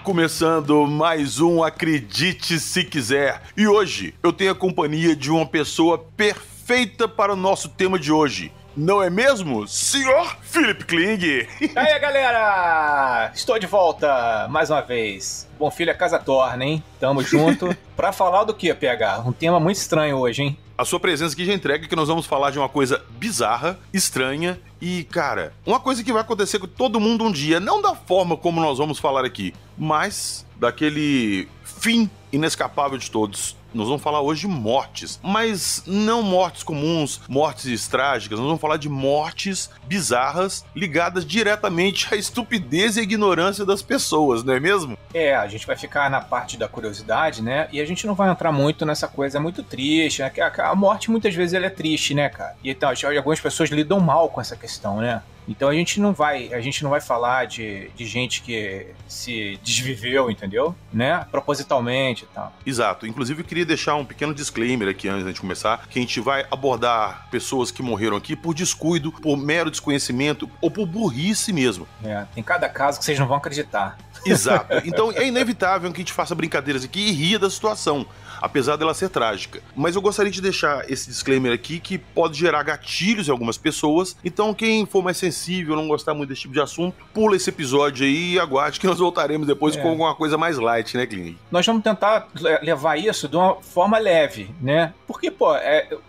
começando mais um Acredite Se Quiser. E hoje eu tenho a companhia de uma pessoa perfeita para o nosso tema de hoje. Não é mesmo, senhor Philip Kling? E aí, galera! Estou de volta mais uma vez. Bom filho é casa torna, hein? Tamo junto. Pra falar do que, PH? Um tema muito estranho hoje, hein? A sua presença aqui já entrega que nós vamos falar de uma coisa bizarra, estranha e, cara, uma coisa que vai acontecer com todo mundo um dia, não da forma como nós vamos falar aqui, mas daquele fim inescapável de todos. Nós vamos falar hoje de mortes, mas não mortes comuns, mortes trágicas, nós vamos falar de mortes bizarras ligadas diretamente à estupidez e à ignorância das pessoas, não é mesmo? É, a gente vai ficar na parte da curiosidade, né? E a gente não vai entrar muito nessa coisa muito triste, né? A morte muitas vezes ela é triste, né, cara? E então, algumas pessoas lidam mal com essa questão, né? Então a gente não vai falar de gente que se desviveu, entendeu? Né? Propositalmente e tal. Exato. Inclusive eu queria deixar um pequeno disclaimer aqui antes de começar, que a gente vai abordar pessoas que morreram aqui por descuido, por mero desconhecimento ou por burrice mesmo. É, tem cada caso que vocês não vão acreditar. Exato. Então é inevitável que a gente faça brincadeiras aqui e ria da situação, apesar dela ser trágica. Mas eu gostaria de deixar esse disclaimer aqui que pode gerar gatilhos em algumas pessoas. Então quem for mais sensível, não gostar muito desse tipo de assunto, pula esse episódio aí e aguarde que nós voltaremos depois com alguma coisa mais light, né, Kling? Nós vamos tentar levar isso de uma forma leve, né? Porque, pô,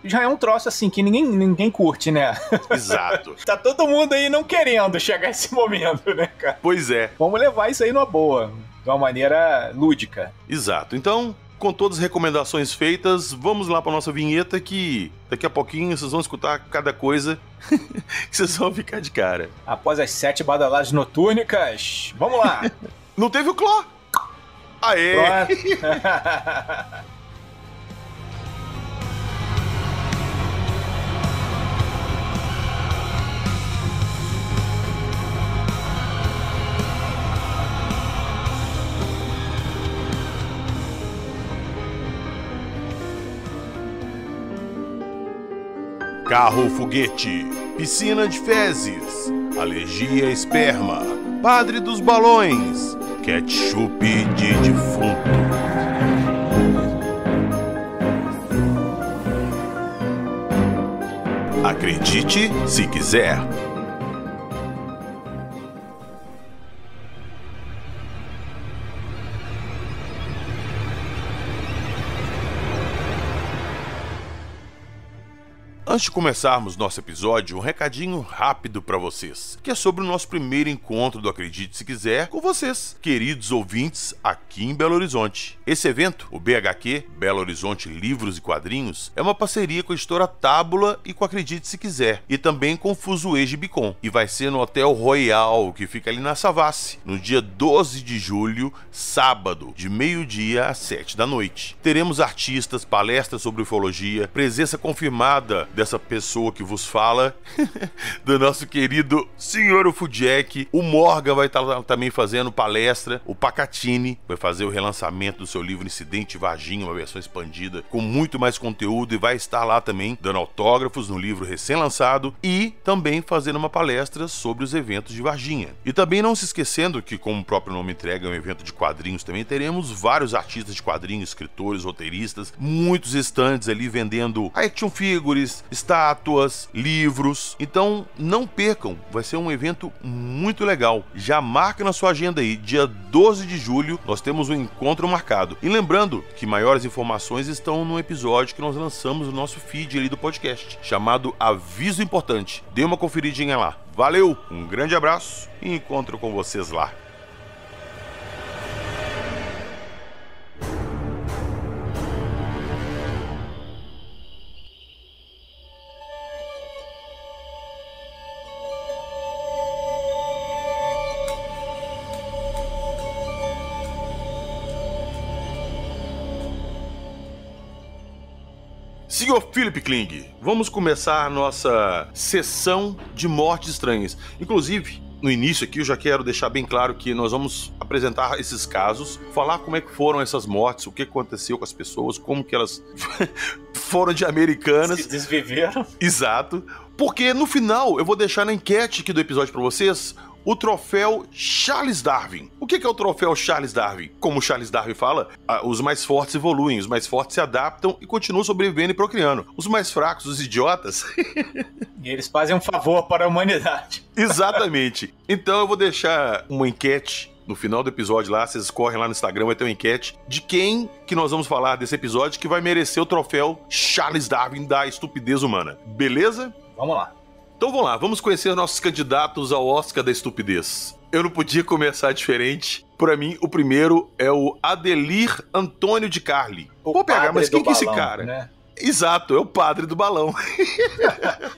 já é um troço assim que ninguém curte, né? Exato. Tá todo mundo aí não querendo chegar a esse momento, né, cara? Pois é. Vamos levar isso aí numa boa, de uma maneira lúdica. Exato. Então, com todas as recomendações feitas, vamos lá para nossa vinheta que daqui a pouquinho vocês vão escutar cada coisa que vocês vão ficar de cara. Após as 7 badaladas notúrnicas, vamos lá! Não teve o cló? Aê! Carro foguete, piscina de fezes, alergia a esperma, padre dos balões, ketchup de defunto. Acredite se quiser. Antes de começarmos nosso episódio, um recadinho rápido pra vocês, que é sobre o nosso primeiro encontro do Acredite Se Quiser com vocês, queridos ouvintes aqui em Belo Horizonte. Esse evento, o BHQ, Belo Horizonte Livros e Quadrinhos, é uma parceria com a editora Tábula e com Acredite Se Quiser, e também com o Fuzue Gibicon, e vai ser no Hotel Royal, que fica ali na Savassi, no dia 12 de julho, sábado, de meio-dia às 7 da noite. Teremos artistas, palestras sobre ufologia, presença confirmada dessa pessoa que vos fala, do nosso querido senhor Ufujack. O Morgan vai estar lá também fazendo palestra. O Pacatini vai fazer o relançamento do seu livro Incidente Varginha, uma versão expandida com muito mais conteúdo, e vai estar lá também dando autógrafos no livro recém-lançado e também fazendo uma palestra sobre os eventos de Varginha. E também não se esquecendo que, como o próprio nome entrega, é um evento de quadrinhos também, teremos vários artistas de quadrinhos, escritores, roteiristas, muitos estandes ali vendendo action figures, estátuas, livros. Então não percam, vai ser um evento muito legal. Já marca na sua agenda aí, dia 12 de julho nós temos um encontro marcado. E lembrando que maiores informações estão no episódio que nós lançamos no nosso feed ali do podcast, chamado Aviso Importante. Dê uma conferidinha lá. Valeu, um grande abraço e encontro com vocês lá. Senhor Philip Kling, vamos começar a nossa sessão de mortes estranhas. Inclusive, no início aqui eu já quero deixar bem claro que nós vamos apresentar esses casos, falar como é que foram essas mortes, o que aconteceu com as pessoas, como que elas foram de americanas. Se desviveram. Exato. Porque no final eu vou deixar na enquete aqui do episódio pra vocês o troféu Charles Darwin. O que é o troféu Charles Darwin? Como o Charles Darwin fala, os mais fortes evoluem, os mais fortes se adaptam e continuam sobrevivendo e procriando. Os mais fracos, os idiotas... E eles fazem um favor para a humanidade. Exatamente. Então eu vou deixar uma enquete no final do episódio lá, vocês correm lá no Instagram, vai ter uma enquete de quem que nós vamos falar desse episódio que vai merecer o troféu Charles Darwin da estupidez humana. Beleza? Vamos lá. Então vamos lá, vamos conhecer nossos candidatos ao Oscar da estupidez. Eu não podia começar diferente. Pra mim, o primeiro é o Adelir Antônio de Carli. Vou pegar, mas quem que é esse cara? Né? Exato, é o padre do balão.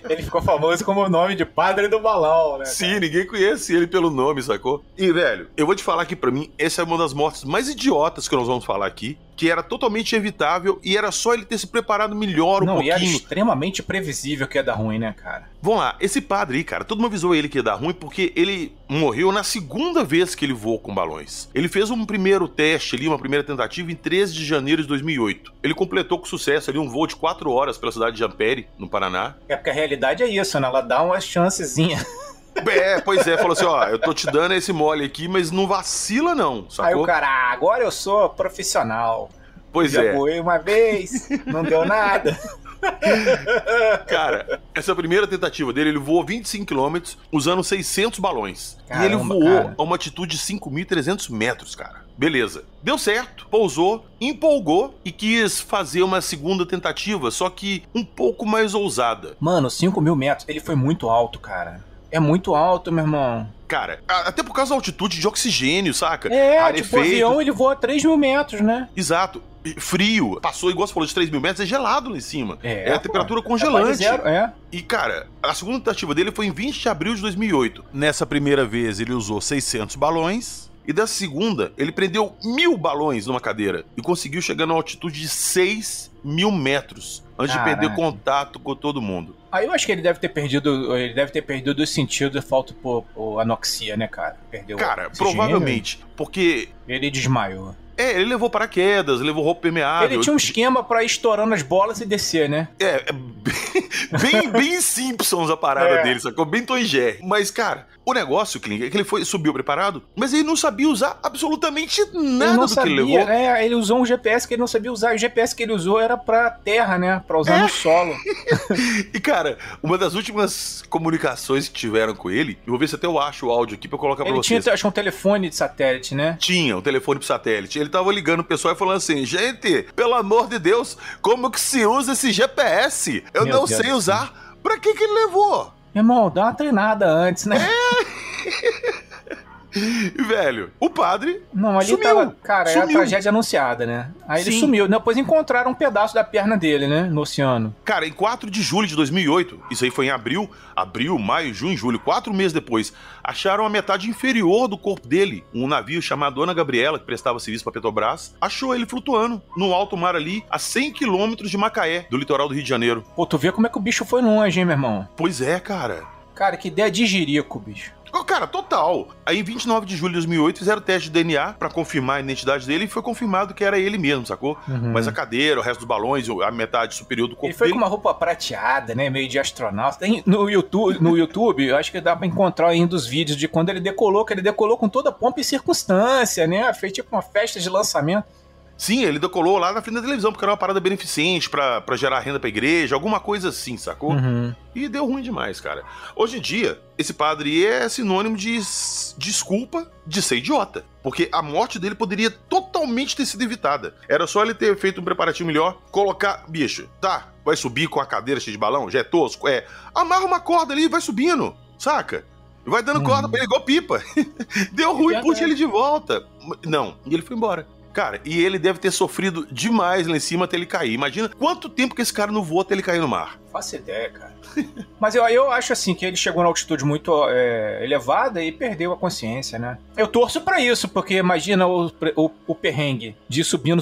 Ele ficou famoso como o nome de padre do balão, né? Sim, ninguém conhece ele pelo nome, sacou? E, velho, eu vou te falar que pra mim, essa é uma das mortes mais idiotas que nós vamos falar aqui, que era totalmente evitável e era só ele ter se preparado melhor um pouquinho. Não, e era extremamente previsível que ia dar ruim, né, cara? Vamos lá, esse padre aí, cara, todo mundo avisou ele que ia dar ruim porque ele morreu na segunda vez que ele voou com balões. Ele fez um primeiro teste ali, uma primeira tentativa em 13 de janeiro de 2008. Ele completou com sucesso ali um voo de 4 horas pela cidade de Ampere, no Paraná. É porque a realidade é isso, né? Ela dá uma chancezinha. Pois é, falou assim, ó, eu tô te dando esse mole aqui, mas não vacila não, sacou? Aí o cara, agora eu sou profissional. Pois Já é. voei uma vez, não deu nada. Cara, essa primeira tentativa dele, ele voou 25 km usando 600 balões. Caramba, e ele voou cara. a uma altitude de 5.300 metros, cara. Beleza. Deu certo, pousou, empolgou e quis fazer uma segunda tentativa, só que um pouco mais ousada. Mano, 5.000 metros, ele foi muito alto, cara. É muito alto, meu irmão. Cara, até por causa da altitude de oxigênio, saca? Tipo, o avião ele voa 3.000 metros, né? Exato. Frio. Passou, igual você falou, de 3.000 metros, é gelado lá em cima. É a temperatura pô, congelante. É zero, é. E, cara, a segunda tentativa dele foi em 20 de abril de 2008. Nessa primeira vez, ele usou 600 balões. E dessa segunda, ele prendeu 1.000 balões numa cadeira. E conseguiu chegar na altitude de 6.000 metros. Antes de perder contato com todo mundo. Aí eu acho que ele deve ter perdido o sentido, falta por anoxia, né, cara? Perdeu. Cara, provavelmente. Porque ele desmaiou. Ele levou paraquedas, levou roupa permeável. Ele tinha um esquema pra ir estourando as bolas e descer, né? Bem Simpsons a parada dele, sacou? Bem Tom e Jerry. Mas, cara, o negócio, Klink, é que ele subiu preparado, mas ele não sabia usar absolutamente nada do que ele levou. Ele usou um GPS que ele não sabia usar. O GPS que ele usou era pra terra, né? Pra usar no solo. E, cara, uma das últimas comunicações que tiveram com ele, eu vou ver se até eu acho o áudio aqui pra colocar pra vocês. Ele tinha, acho que um telefone de satélite, né? Tinha um telefone pro satélite. Ele tava ligando o pessoal e falando assim, gente, pelo amor de Deus, como que se usa esse GPS? Eu não sei usar. Pra que ele levou? Irmão, dá uma treinada antes, né? Velho, o padre não, ali sumiu. Tava, cara, é a tragédia anunciada, né? Aí ele sumiu. Depois encontraram um pedaço da perna dele, né? No oceano. Cara, em 4 de julho de 2008, isso aí foi em abril, maio, junho, julho, 4 meses depois, acharam a metade inferior do corpo dele. Um navio chamado Ana Gabriela, que prestava serviço pra Petrobras, achou ele flutuando no alto mar ali, a 100 quilômetros de Macaé, do litoral do Rio de Janeiro. Pô, tu vê como é que o bicho foi longe, hein, meu irmão? Pois é, cara. Cara, que ideia de jirico, bicho. Cara, total. Aí, em 29 de julho de 2008, fizeram o teste de DNA pra confirmar a identidade dele e foi confirmado que era ele mesmo, sacou? Mas a cadeira, o resto dos balões, a metade superior do corpo dele... Ele foi com uma roupa prateada, né? Meio de astronauta. Tem no YouTube, eu acho que dá pra encontrar ainda os vídeos de quando ele decolou, que ele decolou com toda pompa e circunstância, né? Fez tipo uma festa de lançamento. Sim, ele decolou lá na frente da televisão, porque era uma parada beneficente pra gerar renda pra igreja, alguma coisa assim, sacou? E deu ruim demais, cara. Hoje em dia, esse padre é sinônimo de desculpa de ser idiota. Porque a morte dele poderia totalmente ter sido evitada. Era só ele ter feito um preparativo melhor, colocar... Bicho, tá, vai subir com a cadeira cheia de balão? Já é tosco? Amarra uma corda ali e vai subindo, saca? Vai dando corda pra ele igual pipa. Deu ruim, puxa ele de volta. Não, e ele foi embora. Cara, e ele deve ter sofrido demais lá em cima até ele cair. Imagina quanto tempo que esse cara não voou até ele cair no mar. Faço ideia, cara. Mas eu acho assim que ele chegou na altitude muito elevada e perdeu a consciência, né? Eu torço pra isso, porque imagina o perrengue de ir subindo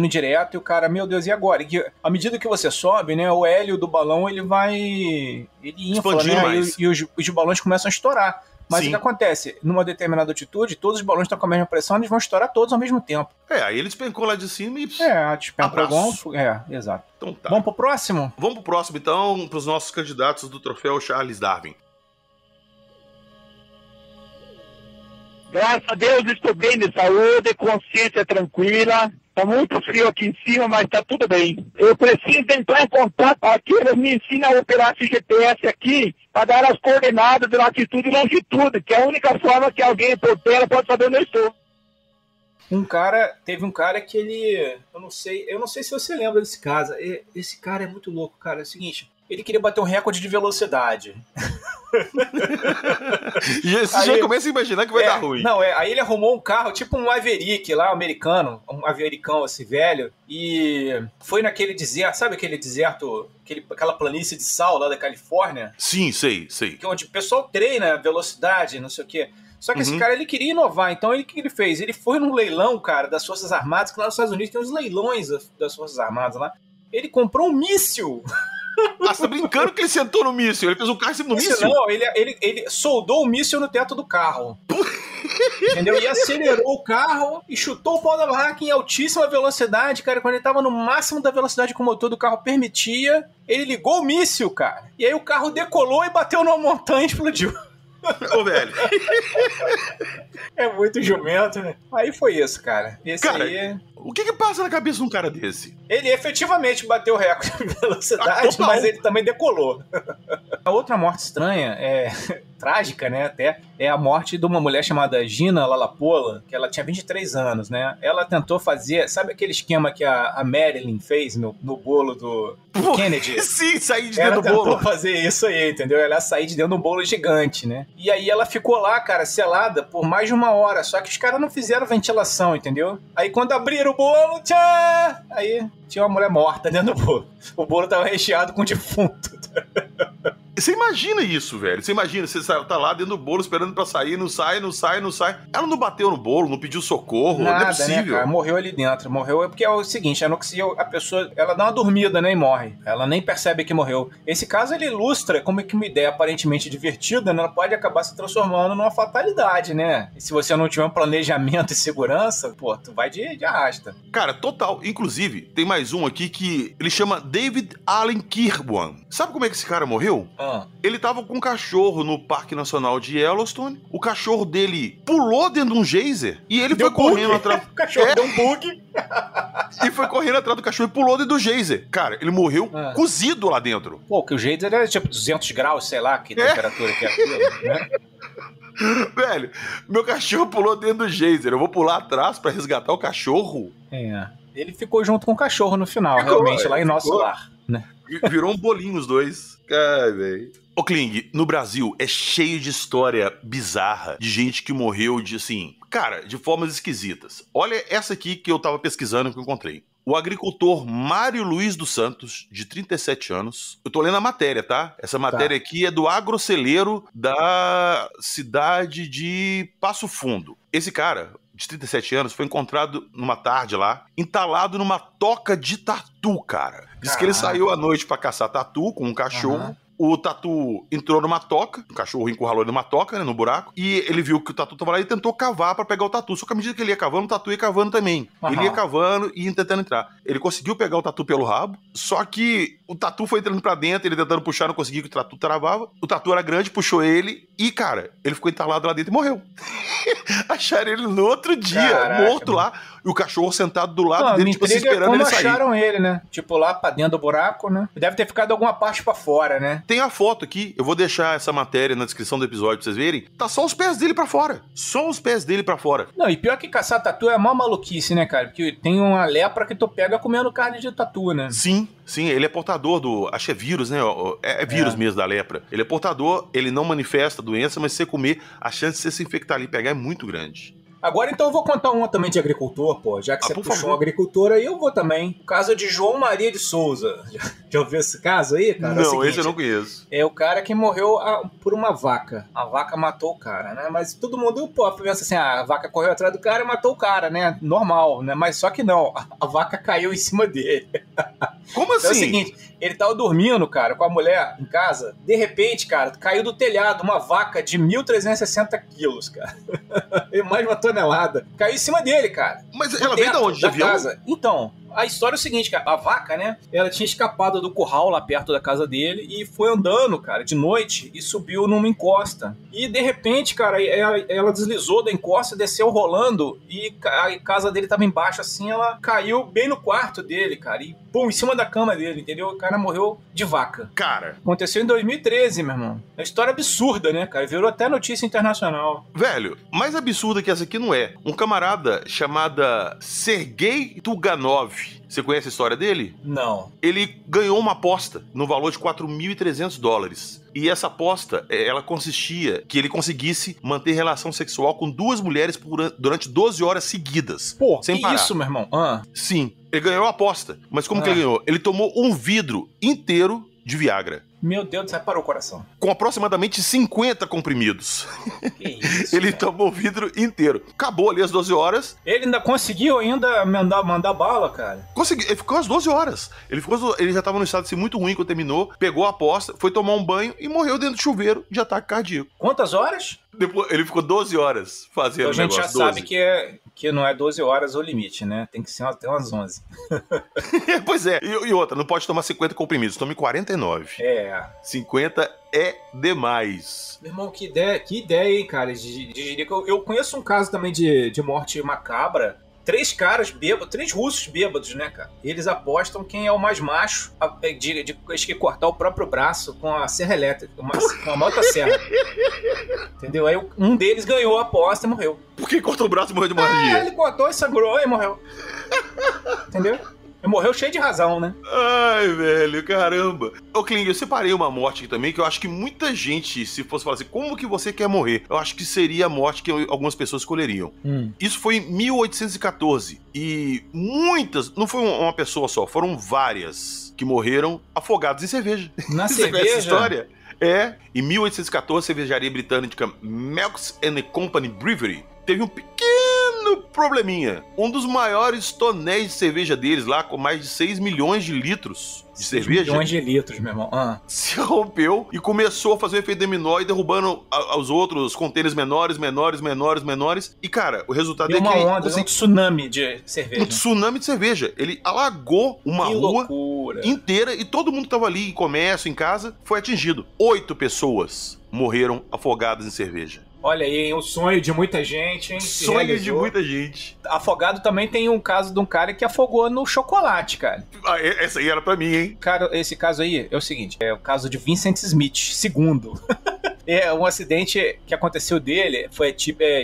direto e o cara, meu Deus, e agora? E à medida que você sobe, né, o hélio do balão ele infla, né? E os balões começam a estourar. Mas Sim. o que acontece? Numa determinada altitude, todos os balões estão com a mesma pressão, eles vão estourar todos ao mesmo tempo. Aí ele despencou lá de cima e... Despencou igual. Exato. Então tá. Vamos pro próximo? Vamos pro próximo, então, pros nossos candidatos do troféu Charles Darwin. Graças a Deus estou bem de saúde, consciência tranquila. Tá muito frio aqui em cima, mas tá tudo bem. Eu preciso entrar em contato aqui, eles me ensinam a operar esse GPS aqui para dar as coordenadas de latitude e longitude, que é a única forma que alguém por terra pode saber onde eu estou. Teve um cara que ele, eu não sei se você lembra desse caso. Esse cara é muito louco, cara. É o seguinte, ele queria bater um recorde de velocidade. Você já começa a imaginar que vai dar ruim. Aí ele arrumou um carro, tipo um Maverick lá, americano, um Mavericão assim, velho, e foi naquele deserto, sabe aquele deserto, aquela planície de sal lá da Califórnia? Sim, sei. Que onde o pessoal treina velocidade, não sei o quê. Só que esse cara, ele queria inovar, então o que ele fez? Ele foi num leilão, cara, das Forças Armadas, que lá nos Estados Unidos tem uns leilões das Forças Armadas lá. Ele comprou um míssil. Você tá brincando que ele sentou no míssil? Ele fez um carro em cima do míssil? Não, ele soldou o míssil no teto do carro. Entendeu? E acelerou o carro e chutou o pau da barraca em altíssima velocidade, cara. Quando ele tava no máximo da velocidade que o motor do carro permitia, ele ligou o míssil, cara. E aí o carro decolou e bateu numa montanha e explodiu. Ô, velho. É muito jumento, né? Aí foi isso, cara. O que passa na cabeça de um cara desse? Ele efetivamente bateu o recorde de velocidade, mas ele também decolou. A outra morte estranha, trágica, né, até, é a morte de uma mulher chamada Gina Lalapola, que ela tinha 23 anos, né? Ela tentou fazer, sabe aquele esquema que a Marilyn fez no bolo do Kennedy? Sim, sair de dentro do bolo. Ela tentou fazer isso aí, entendeu? Ela ia sair de dentro de um bolo gigante, né? E aí ela ficou lá, cara, selada por mais de 1 hora, só que os caras não fizeram ventilação, entendeu? Aí quando abriram o bolo, tchá! Aí tinha uma mulher morta dentro do bolo. O bolo tava recheado com defunto. Você imagina isso, velho. Você imagina, você tá lá dentro do bolo esperando pra sair, não sai. Ela não bateu no bolo, não pediu socorro, nada, não é possível. Né, cara? Morreu ali dentro. Morreu porque é o seguinte, a pessoa, ela dá uma dormida, né, e morre. Ela nem percebe que morreu. Esse caso, ele ilustra como é que uma ideia aparentemente divertida, né, ela pode acabar se transformando numa fatalidade, né? E se você não tiver um planejamento e segurança, pô, tu vai de arrasta. Cara, total. Inclusive, tem mais um aqui que ele chama David Allen Kirwan. Sabe como é que esse cara morreu? Ele tava com um cachorro no Parque Nacional de Yellowstone. O cachorro dele pulou dentro de um geyser e ele foi correndo atrás. O cachorro deu um bug. E foi correndo atrás do cachorro e pulou dentro do geyser. Cara, ele morreu cozido lá dentro. Pô, que o geyser era tipo 200 graus, sei lá, que temperatura que é aquilo, né? Velho, meu cachorro pulou dentro do geyser. Eu vou pular atrás pra resgatar o cachorro? Ele ficou junto com o cachorro no final, realmente, lá em nosso lar, né? Virou um bolinho os dois. Ai, velho. Ô, Kling, no Brasil é cheio de história bizarra de gente que morreu de, assim, cara, de formas esquisitas. Olha essa aqui que eu tava pesquisando que eu encontrei. O agricultor Mário Luiz dos Santos, de 37 anos. Eu tô lendo a matéria, tá? Essa matéria aqui é do agroceleiro da cidade de Passo Fundo. Esse cara, de 37 anos, foi encontrado numa tarde lá, entalado numa toca de tatu, cara. Diz que ele saiu à noite pra caçar tatu com um cachorro. O tatu entrou numa toca, o cachorro encurralou ele numa toca, né, no buraco, e ele viu que o tatu tava lá e tentou cavar pra pegar o tatu. Só que à medida que ele ia cavando, o tatu ia cavando também. Ele ia cavando e ia tentando entrar. Ele conseguiu pegar o tatu pelo rabo, só que o tatu foi entrando pra dentro, ele tentando puxar, não conseguia, que o tatu travava. O tatu era grande, puxou ele e, cara, ele ficou entalado lá dentro e morreu. Acharam ele no outro dia, morto lá, e o cachorro sentado do lado dele, tipo, se esperando ele sair. Acharam ele, né? Tipo, lá pra dentro do buraco, né? Deve ter ficado alguma parte pra fora, né? Tem a foto aqui, eu vou deixar essa matéria na descrição do episódio pra vocês verem. Tá só os pés dele pra fora. Só os pés dele pra fora. Não, e pior que caçar tatu é a maior maluquice, né, cara? Porque tem uma lepra que tu pega comendo carne de tatu, né? Sim, ele é portador do... Acho que é vírus, né? É vírus mesmo da lepra. Ele é portador, ele não manifesta a doença, mas se você comer, a chance de você se infectar ali e pegar é muito grande. Agora, então, eu vou contar uma também de agricultor, pô. Já que você puxou um agricultor, aí eu vou também. O caso de João Maria de Souza. Já ouviu esse caso aí, cara? Não, é o seguinte, esse eu não conheço. É o cara que morreu por uma vaca. A vaca matou o cara, né? Mas todo mundo, pô, pensa assim, a vaca correu atrás do cara e matou o cara, né? Normal, né? Mas só que não. A vaca caiu em cima dele. Como assim? Então é o seguinte... Ele tava dormindo, cara, com a mulher em casa. De repente, cara, caiu do telhado uma vaca de 1.360 quilos, cara. Mais de 1 tonelada. Caiu em cima dele, cara. Mas ela veio de onde? De avião? Casa. Então, a história é o seguinte, cara. A vaca, né? Ela tinha escapado do curral lá perto da casa dele e foi andando, cara, de noite e subiu numa encosta. E, de repente, cara, ela deslizou da encosta, desceu rolando e a casa dele tava embaixo, assim, ela caiu bem no quarto dele, cara. E, pum, em cima da cama dele, entendeu? O cara morreu de vaca. Cara. Aconteceu em 2013, meu irmão. É uma história absurda, né, cara? Virou até notícia internacional. Velho, mais absurda que essa aqui não é. Um camarada chamada Sergei Tuganov. Você conhece a história dele? Não. Ele ganhou uma aposta no valor de $4.300. E essa aposta, ela consistia que ele conseguisse manter relação sexual com 2 mulheres durante 12 horas seguidas. Pô, sem que parar. Isso, meu irmão? Sim, ele ganhou a aposta. Mas como que ele ganhou? Ele tomou um vidro inteiro de Viagra. Meu Deus do céu, parou o coração. Com aproximadamente 50 comprimidos. Que isso, ele tomou o vidro inteiro. Acabou ali as 12 horas. Ele ainda conseguiu mandar bala, cara. Conseguiu. Ele ficou às 12 horas. Ele já estava no estado assim, muito ruim quando terminou. Pegou a aposta, foi tomar um banho e morreu dentro do chuveiro de ataque cardíaco. Quantas horas? Depois, ele ficou 12 horas fazendo o negócio. Então a gente já sabe que não é 12 horas o limite, né? Tem que ser até umas 11. Pois é. E outra, não pode tomar 50 comprimidos. Tome 49. 50 é demais. Meu irmão, que ideia, hein, cara? Eu conheço um caso também de morte macabra. 3 caras bêbados, 3 russos bêbados, né, cara? Eles apostam quem é o mais macho de cortar o próprio braço com a serra elétrica, com a motosserra. Entendeu? Aí um deles ganhou a aposta e morreu. Por que cortou o braço e morreu de hemorragia? Ele cortou e sangrou e morreu. Entendeu? Ele morreu cheio de razão, né? Ai, velho, caramba. Ô, Kling, eu separei uma morte aqui também, que eu acho que muita gente, se fosse falar assim, como que você quer morrer? Eu acho que seria a morte que algumas pessoas escolheriam. Isso foi em 1814. E muitas, não foi uma pessoa só, foram várias que morreram afogados em cerveja. Na Você cerveja? conhece essa história? Em 1814, a cervejaria britânica Melks & Company Brewery teve um pequeno probleminha. Um dos maiores tonéis de cerveja deles lá, com mais de 6 milhões de litros de cerveja. 6 milhões de litros, meu irmão. Se rompeu e começou a fazer um efeito dominó e derrubando os outros contêineres menores. E, cara, o resultado Deu é que... uma onda, um tsunami de cerveja. Um tsunami de cerveja. Ele alagou uma rua inteira e todo mundo que tava ali, em comércio, em casa, foi atingido. 8 pessoas morreram afogadas em cerveja. Olha aí, hein? O sonho de muita gente, hein? Sonho de muita gente. Afogado também tem um caso de um cara que afogou no chocolate, cara. Essa aí era pra mim, hein? Cara, esse caso aí é o seguinte, é o caso de Vincent Smith, II. É um acidente que aconteceu dele, foi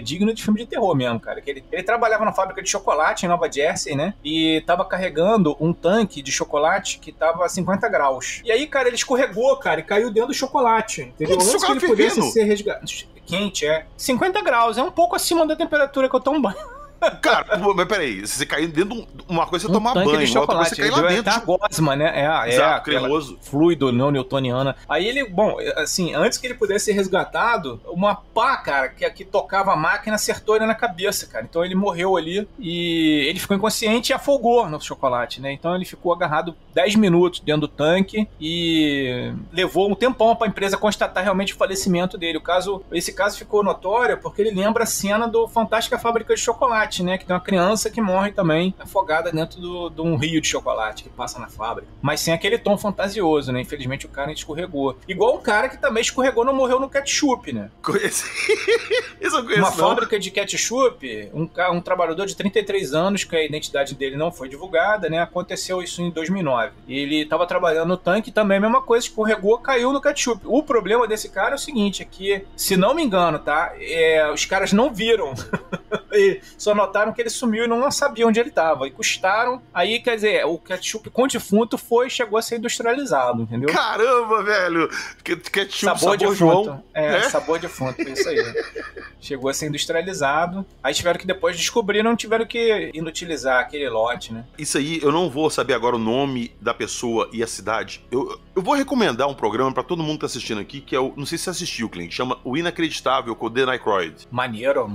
digno de filme de terror mesmo, cara. Ele trabalhava na fábrica de chocolate em Nova Jersey, né? E tava carregando um tanque de chocolate que tava a 50 graus. E aí, cara, ele escorregou, cara, e caiu dentro do chocolate, entendeu? Antes que ele pudesse ser resgatado. Quente, 50 graus, é um pouco acima da temperatura que eu tomo banho. Cara, mas peraí, se você cair dentro de uma coisa, você tomar banho, de chocolate, você cair lá dentro. Tá gosma, né? Exato, cremoso. Fluido não newtoniana. Aí ele, bom, assim, antes que ele pudesse ser resgatado, uma pá, cara, que tocava a máquina, acertou ele na cabeça, cara. Então ele morreu ali e ele ficou inconsciente e afogou no chocolate, né? Então ele ficou agarrado 10 minutos dentro do tanque e levou um tempão pra empresa constatar realmente o falecimento dele. Esse caso ficou notório porque ele lembra a cena do Fantástica Fábrica de Chocolate, né? Que tem uma criança que morre também afogada dentro de um rio de chocolate que passa na fábrica. Mas sem aquele tom fantasioso, né? Infelizmente o cara escorregou. Igual um cara que também escorregou e não morreu no ketchup, né? Conheci. Isso eu conheço, uma fábrica de ketchup, um trabalhador de 33 anos, que a identidade dele não foi divulgada, né? Aconteceu isso em 2009. Ele estava trabalhando no tanque, também a mesma coisa, escorregou, caiu no ketchup. O problema desse cara é o seguinte, é que, se não me engano, tá? Os caras não viram. Só notaram que ele sumiu e não sabiam onde ele estava. E custaram. Aí, quer dizer, o ketchup com defunto chegou a ser industrializado, entendeu? Caramba, velho! Ketchup, sabor de João. Sabor de defunto, isso aí. Chegou a ser industrializado. Aí tiveram que depois descobriram, tiveram que inutilizar aquele lote, né? Isso aí, eu não vou saber agora o nome da pessoa e a cidade. Eu vou recomendar um programa pra todo mundo que tá assistindo aqui, que é não sei se você assistiu, Clint, chama O Inacreditável, com o Dan Aykroyd. Maneiro,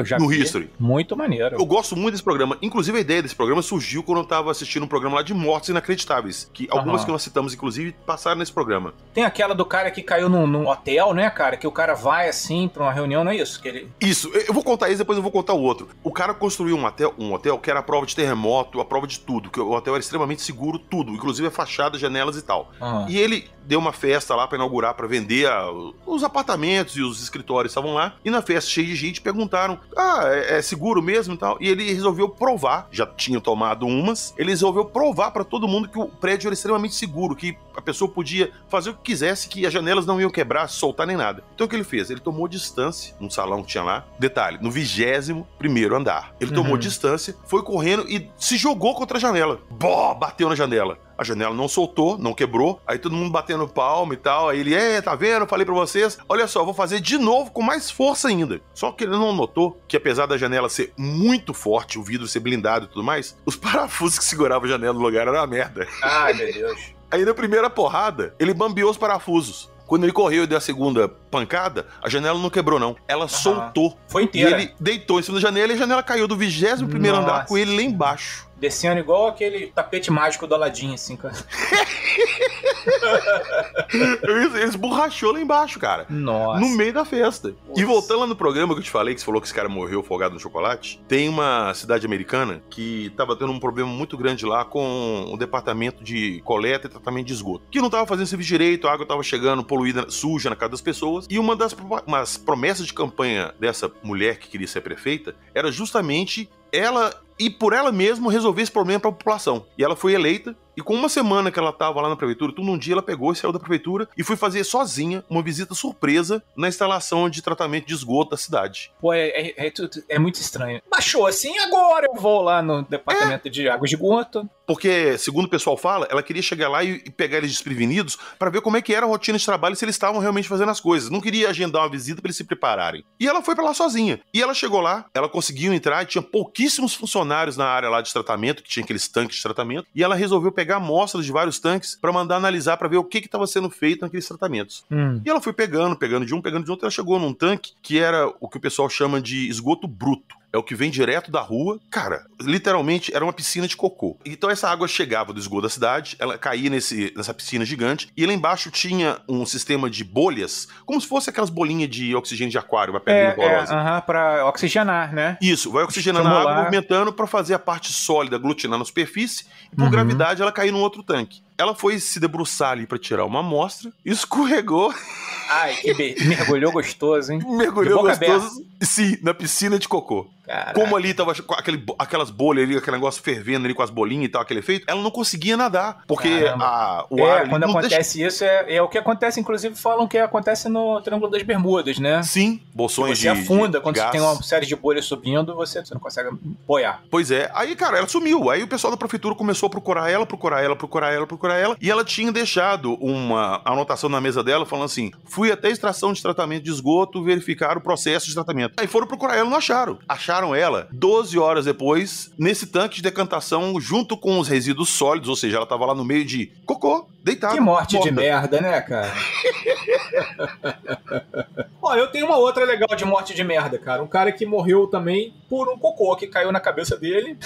já no vi. History. Mystery. Muito maneiro. Eu gosto muito desse programa. Inclusive, a ideia desse programa surgiu quando eu tava assistindo um programa lá de mortes inacreditáveis. Que algumas que nós citamos, inclusive, passaram nesse programa. Tem aquela do cara que caiu num hotel, né, cara? Que o cara vai, assim, pra uma reunião, não é isso? Que ele... Isso. Eu vou contar esse, depois eu vou contar o outro. O cara construiu um hotel que era a prova de terremoto, a prova de tudo. Que o hotel era extremamente seguro, tudo. Inclusive a fachada, janelas e tal. E ele deu uma festa lá pra inaugurar, pra vender os apartamentos e os escritórios estavam lá. E na festa, cheia de gente, perguntaram: é seguro mesmo e tal? E ele resolveu provar, já tinha tomado umas, ele resolveu provar pra todo mundo que o prédio era extremamente seguro, que a pessoa podia fazer o que quisesse, que as janelas não iam quebrar, soltar nem nada. Então o que ele fez? Ele tomou distância, num salão que tinha lá, detalhe, no 21º andar. Ele tomou distância, foi correndo e se jogou contra a janela. Bateu na janela. A janela não soltou, não quebrou. Aí todo mundo batendo palma e tal. Aí ele, tá vendo? Eu falei pra vocês. Olha só, vou fazer de novo com mais força ainda. Só que ele não notou que apesar da janela ser muito forte, o vidro ser blindado e tudo mais, os parafusos que seguravam a janela no lugar eram uma merda. Ai, meu Deus. Aí na primeira porrada, ele bambeou os parafusos. Quando ele correu e deu a segunda pancada, a janela não quebrou, não. Ela soltou. Foi inteira. E ele deitou em cima da janela e a janela caiu do 21º andar com ele lá embaixo. Descendo igual aquele tapete mágico do Aladdin, assim, cara. Ele esborrachou lá embaixo, cara. Nossa. No meio da festa. Nossa. E voltando lá no programa que eu te falei, que você falou que esse cara morreu afogado no chocolate, tem uma cidade americana que tava tendo um problema muito grande lá com o departamento de coleta e tratamento de esgoto, que não tava fazendo serviço direito, a água tava chegando poluída, suja na casa das pessoas, e uma das promessas de campanha dessa mulher que queria ser prefeita era justamente ela e por ela mesma resolver esse problema para a população. E ela foi eleita, e com uma semana que ela tava lá na prefeitura, tudo um dia ela pegou e saiu da prefeitura e foi fazer sozinha uma visita surpresa na instalação de tratamento de esgoto da cidade. Pô, é muito estranho. Baixou assim, agora eu vou lá no departamento de água de esgoto. Porque, segundo o pessoal fala, ela queria chegar lá e pegar eles desprevenidos para ver como é que era a rotina de trabalho, se eles estavam realmente fazendo as coisas. Não queria agendar uma visita para eles se prepararem. E ela foi para lá sozinha. E ela chegou lá, ela conseguiu entrar e tinha pouquíssimos funcionários na área lá de tratamento, que tinha aqueles tanques de tratamento, e ela resolveu pegar amostras de vários tanques para mandar analisar para ver o que estava sendo feito naqueles tratamentos. E ela foi pegando de um, pegando de outro, ela chegou num tanque que era o que o pessoal chama de esgoto bruto. É o que vem direto da rua. Cara, literalmente era uma piscina de cocô. Então essa água chegava do esgoto da cidade, ela caía nessa piscina gigante, e lá embaixo tinha um sistema de bolhas, como se fosse aquelas bolinhas de oxigênio de aquário, uma pedrinha porosa. Pra oxigenar, né? Isso, vai oxigenando a água, movimentando pra fazer a parte sólida aglutinar na superfície, e por gravidade ela cair num outro tanque. Ela foi se debruçar ali pra tirar uma amostra, escorregou. Ai, mergulhou gostoso, hein? Mergulhou gostoso, sim, na piscina de cocô. Caraca. Como ali tava com aquelas bolhas ali, aquele negócio fervendo ali com as bolinhas e tal, aquele efeito, ela não conseguia nadar, porque o ar... quando acontece isso, é o que acontece, inclusive falam que acontece no Triângulo das Bermudas, né? Sim, bolsões você afunda, quando você tem uma série de bolhas subindo, você não consegue boiar. Pois é, aí, cara, ela sumiu, aí o pessoal da prefeitura começou a procurar ela, e ela tinha deixado uma anotação na mesa dela, falando assim: fui até a estação de tratamento de esgoto verificar o processo de tratamento. Aí foram procurar ela, não acharam. Acharam ela 12 horas depois, nesse tanque de decantação, junto com os resíduos sólidos, ou seja, ela tava lá no meio de cocô, deitada. Que morte de merda, né, cara? Ó, eu tenho uma outra legal de morte de merda, cara. Um cara que morreu também por um cocô que caiu na cabeça dele.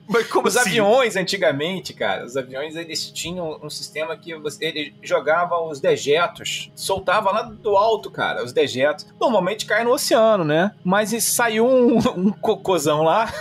Mas como os assim? aviões, antigamente, cara, os aviões, eles tinham um sistema que ele jogava os dejetos, soltava lá do alto, cara, os dejetos. Normalmente cai no oceano, né? Mas saiu um cocôzão lá.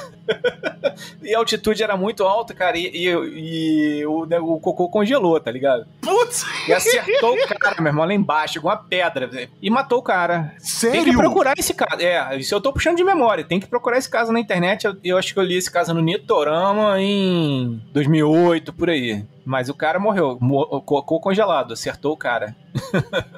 E a altitude era muito alta, cara, e o cocô congelou, tá ligado? Putz! E acertou o cara, meu irmão, lá embaixo, com uma pedra, e matou o cara. Sério? Tem que procurar esse caso. Isso eu tô puxando de memória. Tem que procurar esse caso na internet. Eu acho que eu li esse caso no Nitorama em 2008, por aí. Mas o cara morreu, cocô congelado, acertou o cara.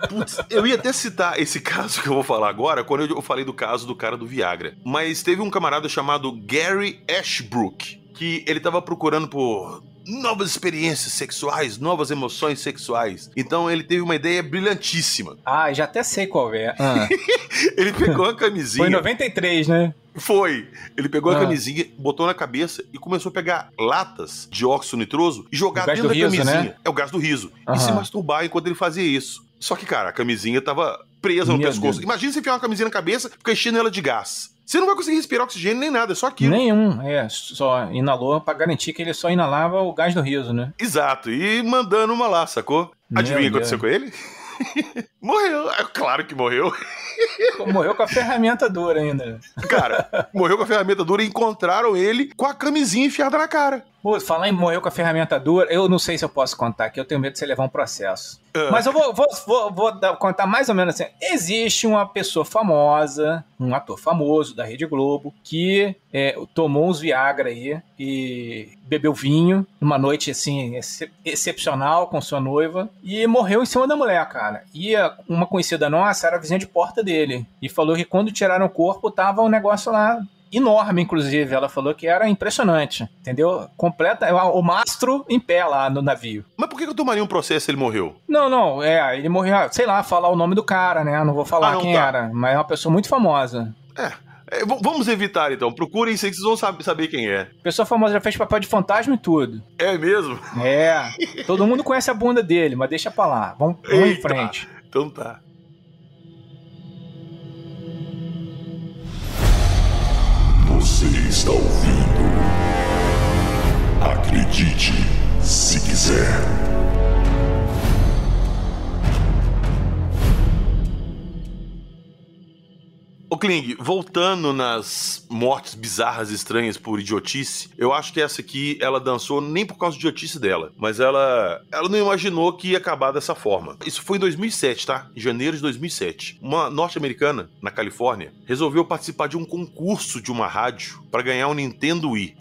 Putz, eu ia até citar esse caso que eu vou falar agora, quando eu falei do caso do cara do Viagra. Mas teve um camarada chamado Gary Ashbrook, que ele tava procurando por novas experiências sexuais, novas emoções sexuais. Então ele teve uma ideia brilhantíssima. Ah, já até sei qual é. Ele pegou a camisinha... Foi em 93, né? Foi. Ele pegou a camisinha, botou na cabeça e começou a pegar latas de óxido nitroso e jogar dentro da camisinha. Né? É o gás do riso. E se masturbar enquanto ele fazia isso. Só que, cara, a camisinha tava presa no Meu pescoço. Deus. Imagina você enfiar uma camisinha na cabeça e ficar enchendo ela de gás. Você não vai conseguir respirar oxigênio nem nada, é só aquilo. Nenhum, só inalou pra garantir que ele só inalava o gás do riso, né? Exato, e mandando uma lá, sacou? Adivinha o que aconteceu Deus. com ele? Morreu, é claro que morreu. Morreu com a ferramenta dura ainda. Cara, morreu com a ferramenta dura e encontraram ele com a camisinha enfiada na cara. Pô, falar em morreu com a ferramenta dura, eu não sei se eu posso contar aqui, eu tenho medo de você levar um processo. Mas eu vou contar mais ou menos assim. Existe uma pessoa famosa, um ator famoso da Rede Globo, que tomou uns Viagra aí e bebeu vinho numa noite assim excepcional com sua noiva e morreu em cima da mulher, cara. E uma conhecida nossa era a vizinha de porta dele e falou que quando tiraram o corpo tava um negócio lá enorme, inclusive. Ela falou que era impressionante, entendeu? Completa, o mastro em pé lá no navio. Mas por que eu tomaria um processo se ele morreu? Não, ele morreu, sei lá, falar o nome do cara, né? Não vou falar quem era, mas é uma pessoa muito famosa. Vamos evitar então, procurem isso aí que vocês vão saber quem é. Pessoa famosa, já fez papel de fantasma e tudo. É mesmo? Todo mundo conhece a bunda dele, mas deixa pra lá, vamos em frente. Então tá. Você está ouvindo? Acredite, se quiser. Ô Kling, voltando nas mortes bizarras e estranhas por idiotice, eu acho que essa aqui, ela dançou nem por causa de idiotice dela, mas ela não imaginou que ia acabar dessa forma. Isso foi em 2007, tá? Em janeiro de 2007. Uma norte-americana, na Califórnia, resolveu participar de um concurso de uma rádio pra ganhar um Nintendo Wii,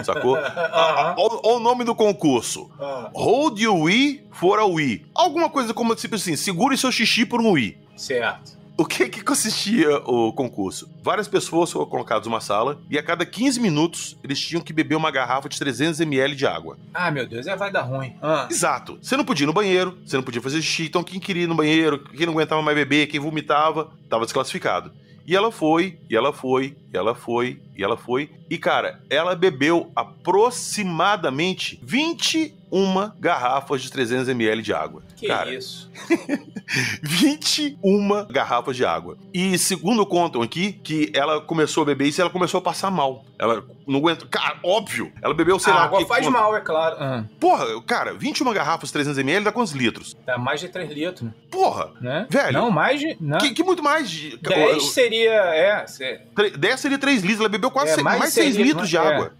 sacou? Olha o nome do concurso. Hold your Wii for a Wii. Alguma coisa como tipo assim, segure seu xixi por um Wii. Certo. O que consistia o concurso? Várias pessoas foram colocadas numa sala e a cada 15 minutos eles tinham que beber uma garrafa de 300 ml de água. Ah, meu Deus, vai dar ruim. Exato. Você não podia ir no banheiro, você não podia fazer xixi, então quem queria ir no banheiro, quem não aguentava mais beber, quem vomitava, estava desclassificado. E ela foi, e ela foi, e ela foi, e ela foi. E, cara, ela bebeu aproximadamente 21 garrafas de 300 ml de água. Que cara, isso? 21 garrafas de água. E segundo contam aqui, que ela começou a beber isso e ela começou a passar mal. Ela não aguenta. Cara, óbvio. Ela bebeu, sei lá... A água faz mal, é claro. Porra, cara, 21 garrafas de 300 ml dá quantos litros? Dá mais de 3 litros, né? Porra, Né? velho. Não, mais de... Não. Que muito mais de... 10 seria... 10 seria 3 litros. Ela bebeu quase mais 6 litros de água.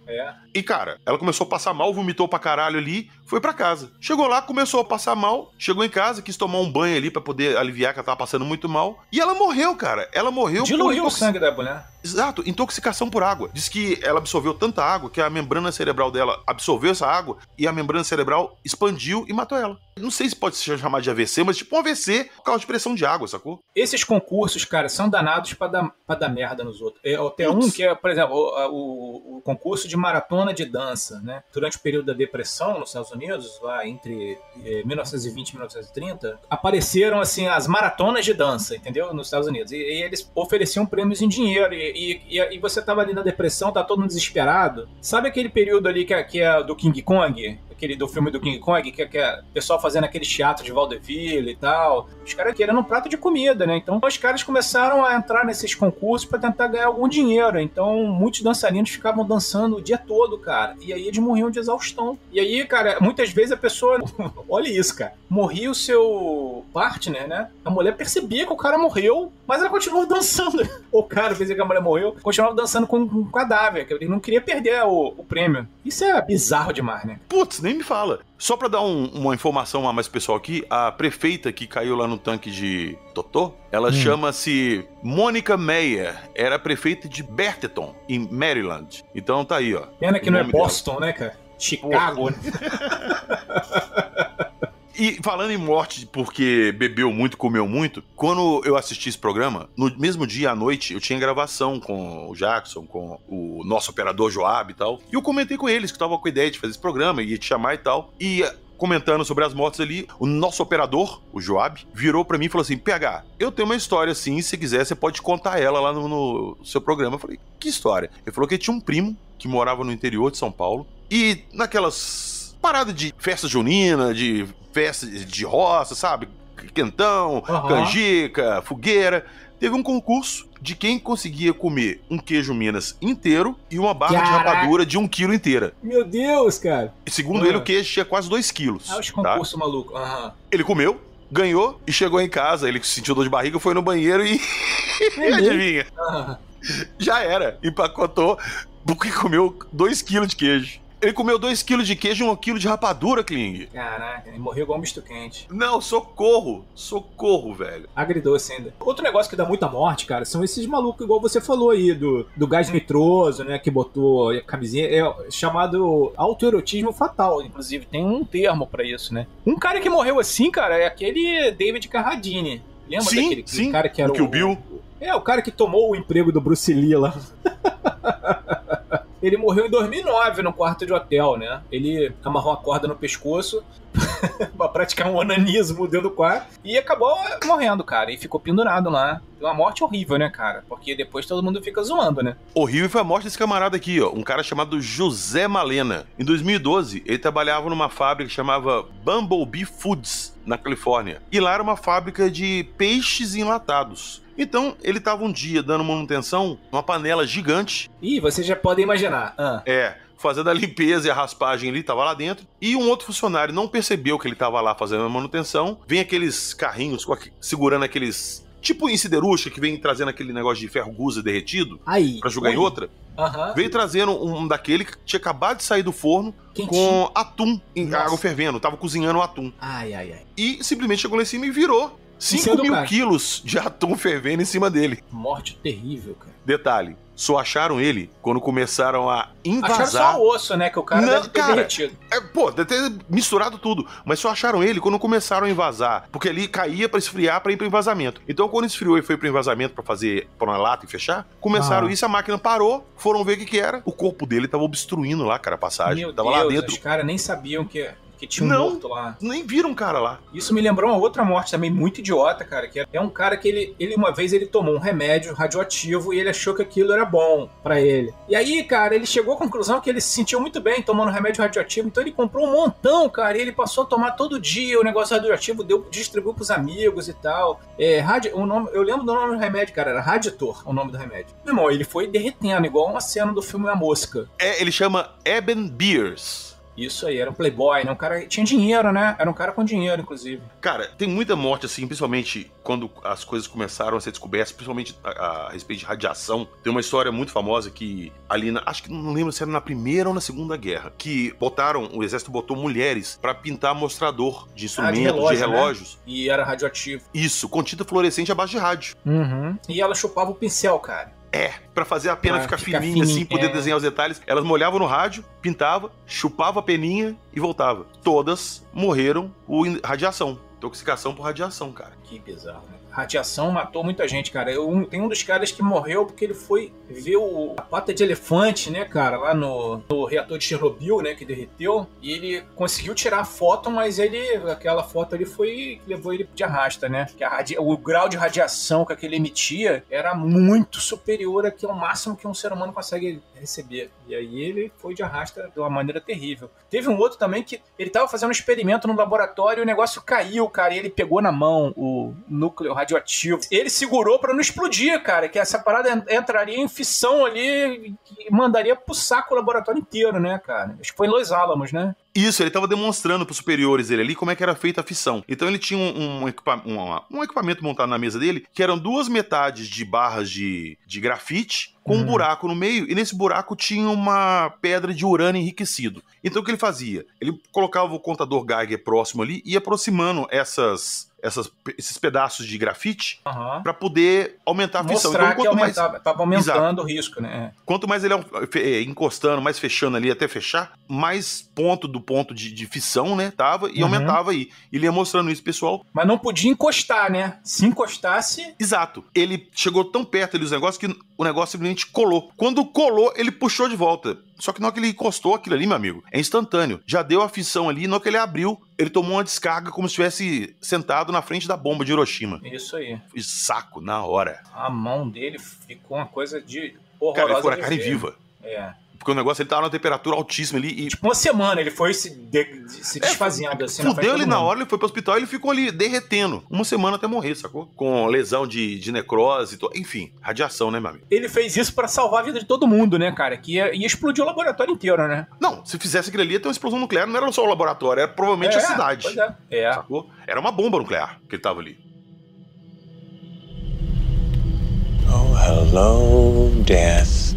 E, cara, ela começou a passar mal, vomitou pra caralho ali, foi pra casa. Chegou lá, começou a passar mal, chegou em casa, quis tomar um banho ali pra poder aliviar que ela tava passando muito mal. E ela morreu, cara. Ela morreu Diluiu o sangue da mulher. Exato, intoxicação por água. Diz que ela absorveu tanta água que a membrana cerebral dela absorveu essa água e a membrana cerebral expandiu e matou ela. Não sei se pode se chamar de AVC, mas tipo um AVC por causa de pressão de água, sacou? Esses concursos, cara, são danados pra dar merda nos outros. Tem um que é, por exemplo, o concurso de maratona de dança, né? Durante o período da depressão nos Estados Unidos, lá entre 1920 e 1930, apareceram, assim, as maratonas de dança, entendeu? Nos Estados Unidos. E eles ofereciam prêmios em dinheiro. E você tava ali na depressão, tá todo mundo desesperado. Sabe aquele período ali que é do King Kong? Aquele do filme do King Kong, que é o pessoal fazendo aquele teatro de vaudeville e tal. Os caras querendo um prato de comida, né? Então os caras começaram a entrar nesses concursos pra tentar ganhar algum dinheiro. Então muitos dançarinos ficavam dançando o dia todo, cara. E aí eles morriam de exaustão. E aí, cara, muitas vezes a pessoa... Olha isso, cara. Morria o seu partner, né? A mulher percebia que o cara morreu, mas ela continuava dançando. O cara pensei que a mulher morreu, continuava dançando com um cadáver, que ele não queria perder o prêmio. Isso é bizarro demais, né? Putz, nem me fala. Só pra dar uma informação a mais pessoal aqui, a prefeita que caiu lá no tanque de Totó, ela chama-se Mônica Meyer, era prefeita de Berteton, em Maryland. Então tá aí, ó. Pena que não é Boston, né, cara? Chicago, né? E falando em morte porque bebeu muito, comeu muito, quando eu assisti esse programa, no mesmo dia à noite, eu tinha gravação com o Jackson, com o nosso operador Joab e tal, e eu comentei com eles que eu tava com a ideia de fazer esse programa, ia te chamar e tal, e comentando sobre as mortes ali, o nosso operador, o Joab, virou pra mim e falou assim: PH, eu tenho uma história assim, se quiser você pode contar ela lá no seu programa. Eu falei, que história? Ele falou que tinha um primo que morava no interior de São Paulo, e naquelas paradas de festa junina, de festa de roça, sabe? quentão, canjica, fogueira. Teve um concurso de quem conseguia comer um queijo Minas inteiro e uma barra de rapadura de 1 quilo inteira. Meu Deus, cara. E segundo ele, o queijo tinha quase 2 quilos. Os concursos malucos. Ele comeu, ganhou e chegou em casa. Ele sentiu dor de barriga, foi no banheiro e... adivinha? Já era. Empacotou porque comeu 2 quilos de queijo. Ele comeu 2 quilos de queijo e 1 quilo de rapadura, Kling. Caraca, ele morreu igual um misto quente. Não, socorro. Socorro, velho. Agridoce ainda. Outro negócio que dá muita morte, cara, são esses malucos, igual você falou aí, do gás nitroso, né, que botou a camisinha. É chamado autoerotismo fatal. Inclusive, tem um termo pra isso, né? Um cara que morreu assim, cara, é aquele David Carradine. Lembra daquele cara que era o Kill Bill? O cara que tomou o emprego do Bruce Lee lá. Ele morreu em 2009 no quarto de hotel, né? Ele amarrou uma corda no pescoço pra praticar um onanismo dentro do quarto e acabou morrendo, cara. E ficou pendurado lá. Uma morte horrível, né, cara? Porque depois todo mundo fica zoando, né? Horrível foi a morte desse camarada aqui, ó. Um cara chamado José Malena. Em 2012, ele trabalhava numa fábrica que chamava Bumblebee Foods, na Califórnia. E lá era uma fábrica de peixes enlatados. Então, ele estava um dia dando manutenção numa panela gigante. Ih, vocês já podem imaginar. Fazendo a limpeza e a raspagem ali, tava lá dentro. E um outro funcionário não percebeu que ele tava lá fazendo a manutenção. Vem aqueles carrinhos segurando aqueles... Tipo em siderúrgica, que vem trazendo aquele negócio de ferro gusa derretido pra jogar em outra. Veio trazendo um daquele que tinha acabado de sair do forno com atum em água fervendo. Tava cozinhando o atum. E simplesmente chegou lá em cima e virou 5.000 quilos de atum fervendo em cima dele. Morte terrível, cara. Detalhe, só acharam ele quando começaram a invasar. Acharam só o osso, né? Que o cara deve ter derretido. Deve ter misturado tudo. Mas só acharam ele quando começaram a invasar. Porque ali caía pra esfriar pra ir pro envasamento. Então quando esfriou e foi pro envasamento pra fazer pôr na lata e fechar, começaram isso, a máquina parou, foram ver o que era. O corpo dele tava obstruindo lá, cara, a passagem. Meu tava Deus, lá dentro. Os caras nem sabiam que tinha um morto lá. Nem viram um cara lá. Isso me lembrou uma outra morte também muito idiota, cara, que é um cara que ele uma vez ele tomou um remédio radioativo e ele achou que aquilo era bom pra ele. E aí, cara, ele chegou à conclusão que ele se sentiu muito bem tomando remédio radioativo, então ele comprou um montão, cara, e ele passou a tomar todo dia o negócio radioativo, distribuiu pros amigos e tal. Eu lembro do nome do remédio, cara, era Raditor, o nome do remédio. Meu irmão, ele foi derretendo, igual uma cena do filme A Mosca. Ele chama Eben Beers. Isso aí, era um playboy, né? Um cara que tinha dinheiro, né? Era um cara com dinheiro, inclusive. Cara, tem muita morte, assim, principalmente quando as coisas começaram a ser descobertas, principalmente a respeito de radiação. Tem uma história muito famosa que ali, acho que não lembro se era na Primeira ou na Segunda Guerra, que o exército botou mulheres pra pintar mostrador de instrumentos, de relógios. Né? E era radioativo. Isso, com tinta fluorescente à base de rádio. E ela chupava o pincel, cara. Pra fazer a pena ficar fininha, assim, poder desenhar os detalhes. Elas molhavam no rádio, pintava, chupava a peninha e voltava. Todas morreram por radiação. Intoxicação por radiação, cara. Que bizarro, né? Radiação matou muita gente, cara. Tem um dos caras que morreu porque ele foi ver a pata de elefante, né, cara, lá no reator de Chernobyl, né, que derreteu. E ele conseguiu tirar a foto, mas aquela foto ali levou ele de arrasta, né? Que o grau de radiação que aquele emitia era muito superior ao máximo que um ser humano consegue receber. E aí ele foi de arrasta de uma maneira terrível. Teve um outro também que ele tava fazendo um experimento no laboratório e o negócio caiu, cara, e ele pegou na mão o núcleo radioativo. Ele segurou pra não explodir, cara, que essa parada entraria em fissão ali e mandaria pro saco o laboratório inteiro, né, cara? Acho que foi em Los Alamos, né? Isso, ele estava demonstrando para os superiores dele ali como é que era feita a fissão. Então ele tinha um equipamento montado na mesa dele, que eram 2 metades de barras de grafite, com um buraco no meio, e nesse buraco tinha uma pedra de urânio enriquecido. Então o que ele fazia? Ele colocava o contador Geiger próximo ali e ia aproximando esses pedaços de grafite para poder aumentar a fissão. Mostrar então, que estava aumentando o risco, né? Quanto mais ele encostando, mais fechando ali até fechar, mais ponto de fissão, né, tava e aumentava aí. Ele ia mostrando isso, pessoal. Mas não podia encostar, né? Se encostasse... Exato. Ele chegou tão perto ali dos negócios que o negócio simplesmente colou. Quando colou, ele puxou de volta. Só que na hora que ele encostou aquilo ali, meu amigo, é instantâneo. Já deu a fissão ali, na hora que ele abriu, ele tomou uma descarga como se estivesse sentado na frente da bomba de Hiroshima. Isso aí. E saco, na hora. A mão dele ficou uma coisa de horrorosa. Cara, ele ficou na carne viva. Porque o negócio ele tava numa temperatura altíssima ali e... Tipo, uma semana ele foi se desfazendo assim. Fudeu ele na hora, ele foi pro hospital e ele ficou ali derretendo. Uma semana até morrer, sacou? Com lesão de necrose, enfim, radiação, né, meu amigo? Ele fez isso pra salvar a vida de todo mundo, né, cara? Que ia explodir o laboratório inteiro, né? Não, se fizesse aquilo ali ia ter uma explosão nuclear, não era só o laboratório, era provavelmente a cidade. Pois é. Sacou? Era uma bomba nuclear que ele tava ali. Oh, hello, death.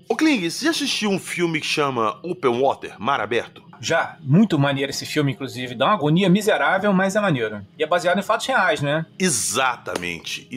Ô Kling, você já assistiu um filme que chama Open Water, Mar Aberto? Já, muito maneiro esse filme, inclusive. Dá uma agonia miserável, mas é maneiro. E é baseado em fatos reais, né? Exatamente.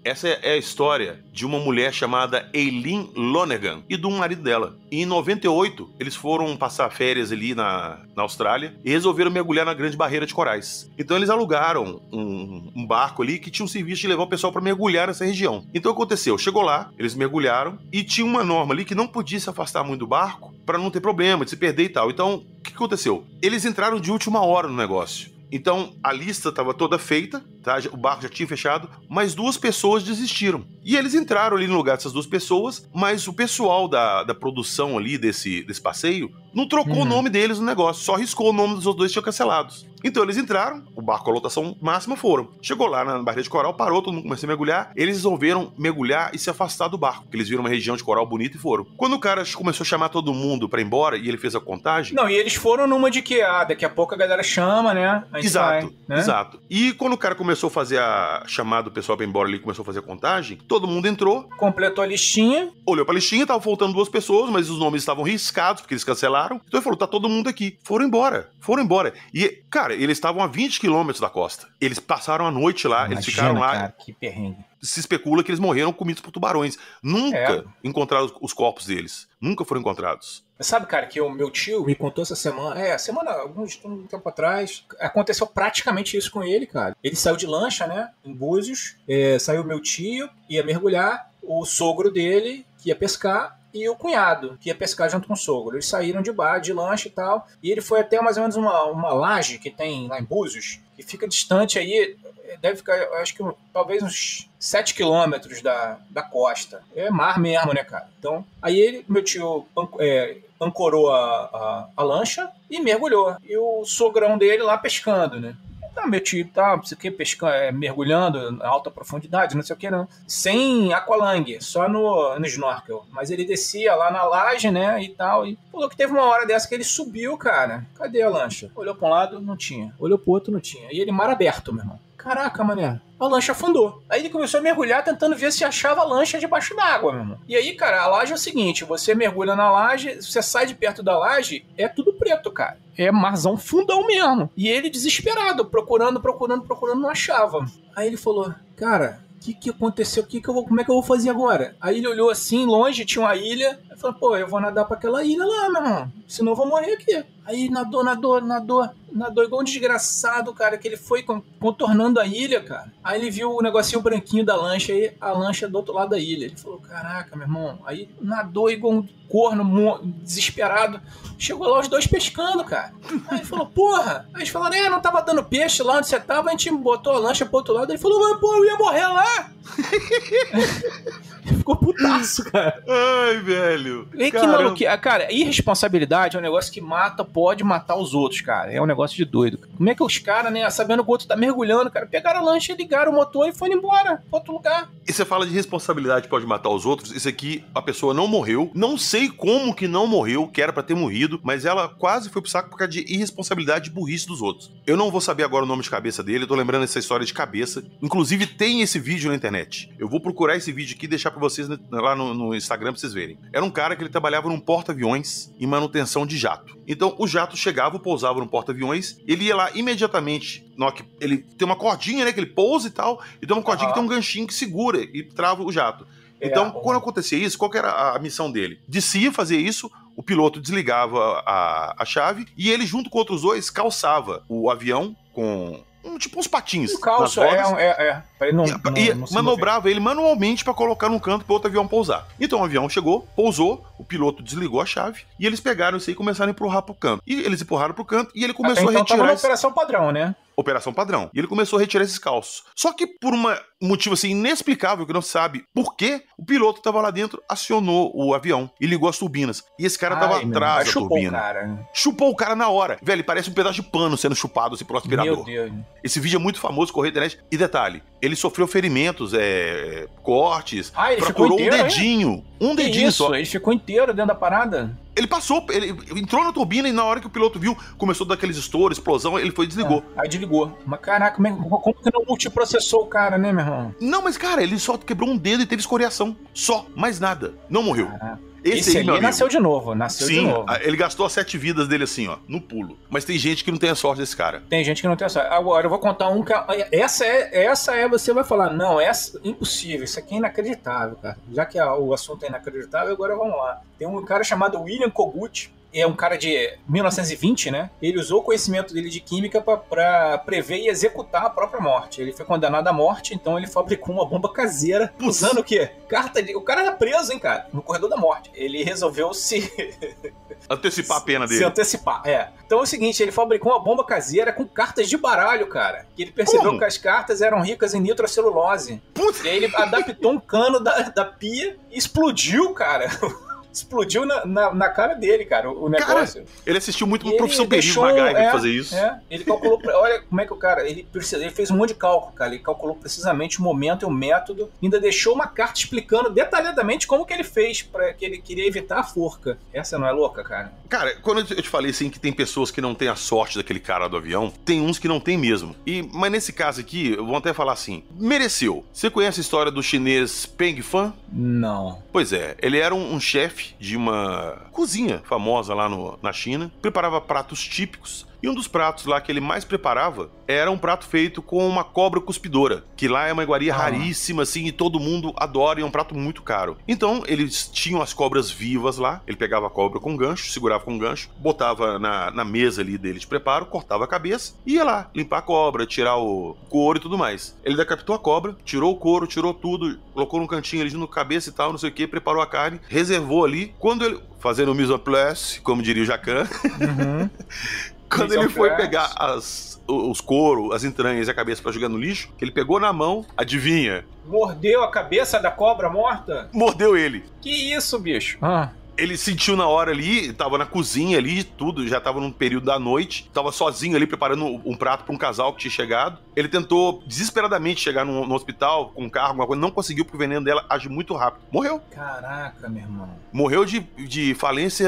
Essa é a história de uma mulher chamada Eileen Lonergan e do marido dela. E em 98, eles foram passar férias ali na Austrália e resolveram mergulhar na Grande Barreira de Corais. Então eles alugaram um barco ali que tinha um serviço de levar o pessoal para mergulhar nessa região. Então o que aconteceu? Chegou lá, eles mergulharam e tinha uma norma ali que não podia se afastar muito do barco para não ter problema, de se perder e tal. Então, o que aconteceu? Eles entraram de última hora no negócio. Então, a lista estava toda feita, tá? O barco já tinha fechado, mas 2 pessoas desistiram. E eles entraram ali no lugar dessas 2 pessoas, mas o pessoal da produção ali desse passeio não trocou o nome deles no negócio, só riscou o nome dos outros 2 que tinham cancelados. Então eles entraram, o barco com a lotação máxima foram. Chegou lá na Barreira de Coral, parou, todo mundo começou a mergulhar. Eles resolveram mergulhar e se afastar do barco, porque eles viram uma região de coral bonita e foram. Quando o cara começou a chamar todo mundo pra ir embora e ele fez a contagem... Não, e eles foram numa de que, daqui a pouco a galera chama, né? Exato, né? Exato. E quando o cara começou a fazer a chamada do pessoal pra ir embora ali, começou a fazer a contagem, todo mundo entrou. Completou a listinha. Olhou pra listinha, tava faltando 2 pessoas, mas os nomes estavam riscados, porque eles cancelaram. Então ele falou, tá todo mundo aqui. Foram embora. E, cara, eles estavam a 20 quilômetros da costa. Eles passaram a noite lá, eles ficaram lá. Cara, que perrengue. Se especula que eles morreram comidos por tubarões. Nunca encontraram os corpos deles. Nunca foram encontrados. Sabe, cara, que o meu tio me contou essa semana, um tempo atrás, aconteceu praticamente isso com ele, cara. Ele saiu de lancha, né, em Búzios, saiu meu tio, ia mergulhar, o sogro dele, que ia pescar, e o cunhado, que ia pescar junto com o sogro. Eles saíram de lancha e tal, e ele foi até mais ou menos uma laje que tem lá em Búzios, que fica distante aí, deve ficar, acho que talvez uns 7 quilômetros da costa. É mar mesmo, né, cara? Então, aí meu tio ancorou a lancha e mergulhou. E o sogrão dele lá pescando, né? Então, meu tio tá, não sei o que, pescando, mergulhando a alta profundidade, não sei o que, não. Sem aqualang, só no snorkel. Mas ele descia lá na laje, né, e tal. E falou que teve uma hora dessa que ele subiu, cara. Cadê a lancha? Olhou pra um lado, não tinha. Olhou pro outro, não tinha. E ele mar aberto, meu irmão. Caraca, mané. A lancha afundou. Aí ele começou a mergulhar tentando ver se achava a lancha debaixo d'água, meu irmão. E aí, cara, a laje é o seguinte, você mergulha na laje, você sai de perto da laje, é tudo preto, cara. É marzão fundão mesmo. E ele desesperado, procurando, não achava. Aí ele falou, cara, o que aconteceu? Como é que eu vou fazer agora? Aí ele olhou assim, longe, tinha uma ilha. Ele falou, pô, eu vou nadar pra aquela ilha lá, meu irmão. Senão eu vou morrer aqui. Aí nadou igual um desgraçado, cara, que ele foi contornando a ilha, cara. Aí ele viu o negocinho branquinho da lancha, aí a lancha do outro lado da ilha. Ele falou, caraca, meu irmão. Aí nadou igual um corno, desesperado. Chegou lá os 2 pescando, cara. Aí ele falou, porra. Aí eles falaram, não tava dando peixe lá onde você tava, a gente botou a lancha pro outro lado. Ele falou, mas pô, eu ia morrer lá. Ele ficou putaço, cara. Ai, velho. E que maluco. Cara, irresponsabilidade é um negócio que pode matar os outros, cara. É um negócio de doido. Como é que os caras, né, sabendo que o outro tá mergulhando, cara, pegaram a lancha, ligaram o motor e foram embora pra outro lugar. E você fala de responsabilidade pode matar os outros. Isso aqui, a pessoa não morreu. Não sei como que não morreu, que era pra ter morrido, mas ela quase foi pro saco por causa de irresponsabilidade e burrice dos outros. Eu não vou saber agora o nome de cabeça dele, eu tô lembrando essa história de cabeça. Inclusive, tem esse vídeo na internet. Eu vou procurar esse vídeo aqui e deixar pra vocês lá no Instagram pra vocês verem. Era um cara que ele trabalhava num porta-aviões em manutenção de jato. Então, o jato chegava, pousava no porta-aviões, ele ia lá imediatamente, ele tem uma cordinha, né, que ele pousa e tal, e tem uma cordinha que tem um ganchinho que segura e trava o jato. Então, quando acontecia isso, qual que era a missão dele? Descia, fazia isso, o piloto desligava a chave e ele, junto com outros 2, calçava o avião com tipo uns patins. O calço, pra ele não manobrava ele manualmente pra colocar num canto pro outro avião pousar. Então o avião chegou, pousou, o piloto desligou a chave e eles pegaram isso aí e começaram a empurrar pro canto. E eles empurraram pro canto e ele começou a retirar. Tava na operação padrão, né? operação padrão. E ele começou a retirar esses calços. Só que por um motivo assim inexplicável, que não se sabe por quê, o piloto tava lá dentro, acionou o avião e ligou as turbinas. E esse cara tava atrás da turbina. Chupou o cara na hora. Velho, parece um pedaço de pano sendo chupado assim pelo aspirador. Meu Deus. Esse vídeo é muito famoso, correu na internet. E detalhe, ele sofreu ferimentos, cortes, ele fraturou ficou inteiro, um dedinho. Um dedinho só. Ele ficou inteiro dentro da parada? Ele passou, ele entrou na turbina e na hora que o piloto viu, começou a dar aqueles estouros, explosão, ele foi e desligou. Aí desligou. Mas caraca, como que não multiprocessou o cara, né, meu irmão? Não, mas cara, ele só quebrou um dedo e teve escoriação. Só, mais nada. Não morreu. Caraca. Esse aí, meu amigo, nasceu de novo, de novo. Ele gastou as 7 vidas dele assim, ó, no pulo. Mas tem gente que não tem a sorte desse cara. Tem gente que não tem a sorte. Agora, eu vou contar um que... Essa você vai falar, não, essa é impossível, isso aqui é inacreditável, cara. Já que o assunto é inacreditável, agora vamos lá. Tem um cara chamado William Kogut, é um cara de 1920, né? Ele usou o conhecimento dele de química para prever e executar a própria morte. Ele foi condenado à morte, então ele fabricou uma bomba caseira usando o quê? O cara era preso, hein, cara? No corredor da morte. Ele resolveu se... antecipar a pena dele. Se antecipar, Então é o seguinte, ele fabricou uma bomba caseira com cartas de baralho, cara. Que ele percebeu que as cartas eram ricas em nitrocelulose. Putz. E aí ele adaptou um cano da pia e explodiu, cara. Explodiu na cara dele, cara, o negócio. Cara, ele assistiu muito pro Profissão Perigo MacGyver fazer isso. Ele calculou, olha como é que o cara, ele fez um monte de cálculo, cara, ele calculou precisamente o momento e o método, ainda deixou uma carta explicando detalhadamente como que ele fez, para que ele queria evitar a forca. Essa não é louca, cara? Cara, quando eu te falei assim que tem pessoas que não têm a sorte daquele cara do avião, tem uns que não tem mesmo. Mas nesse caso aqui, eu vou até falar assim, mereceu. Você conhece a história do chinês Peng Fan? Não. Pois é, ele era um chefe de uma cozinha famosa lá na China, preparava pratos típicos, e um dos pratos lá que ele mais preparava era um prato feito com uma cobra cuspidora, que lá é uma iguaria raríssima, assim, e todo mundo adora, e é um prato muito caro. Então, eles tinham as cobras vivas lá, ele pegava a cobra com gancho, segurava com gancho, botava na mesa ali dele de preparo, cortava a cabeça, e ia lá, limpar a cobra, tirar o couro e tudo mais. Ele decapitou a cobra, tirou o couro, tirou tudo, colocou num cantinho ali no cabeça e tal, não sei o que, preparou a carne, reservou ali. Quando ele, fazendo mise en place, como diria o Jacan, quando ele foi pegar os couros, as entranhas e a cabeça pra jogar no lixo, que ele pegou na mão, adivinha? Mordeu a cabeça da cobra morta? Mordeu ele. Que isso, bicho? Ele sentiu na hora ali, tava na cozinha ali, tudo, já tava num período da noite, tava sozinho ali preparando um prato pra um casal que tinha chegado. Ele tentou desesperadamente chegar no hospital com um carro, alguma coisa, não conseguiu porque o veneno dela age muito rápido. Morreu. Caraca, meu irmão. Morreu de falência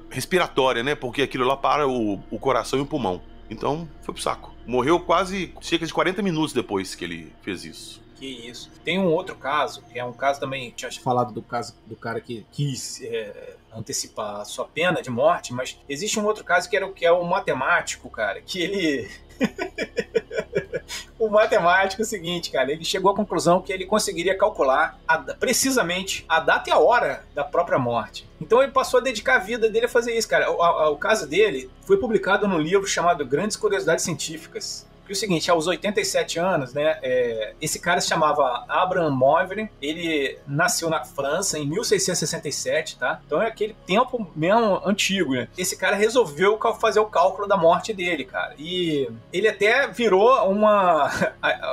respiratória, né? Porque aquilo lá para o coração e o pulmão. Então, foi pro saco. Morreu quase cerca de 40 minutos depois que ele fez isso. Que isso. Tem um outro caso, que é um caso também, tinha falado do caso do cara que quis antecipar a sua pena de morte, mas existe um outro caso que é o matemático, cara, que ele... O matemático é o seguinte, cara, ele chegou à conclusão que ele conseguiria calcular precisamente a data e a hora da própria morte. Então ele passou a dedicar a vida dele a fazer isso, cara. O caso dele foi publicado num livro chamado Grandes Curiosidades Científicas. Que é o seguinte, aos 87 anos, né, esse cara se chamava Abraham Moivre, ele nasceu na França em 1667, tá? Então é aquele tempo mesmo antigo, né? Esse cara resolveu fazer o cálculo da morte dele, cara. E ele até virou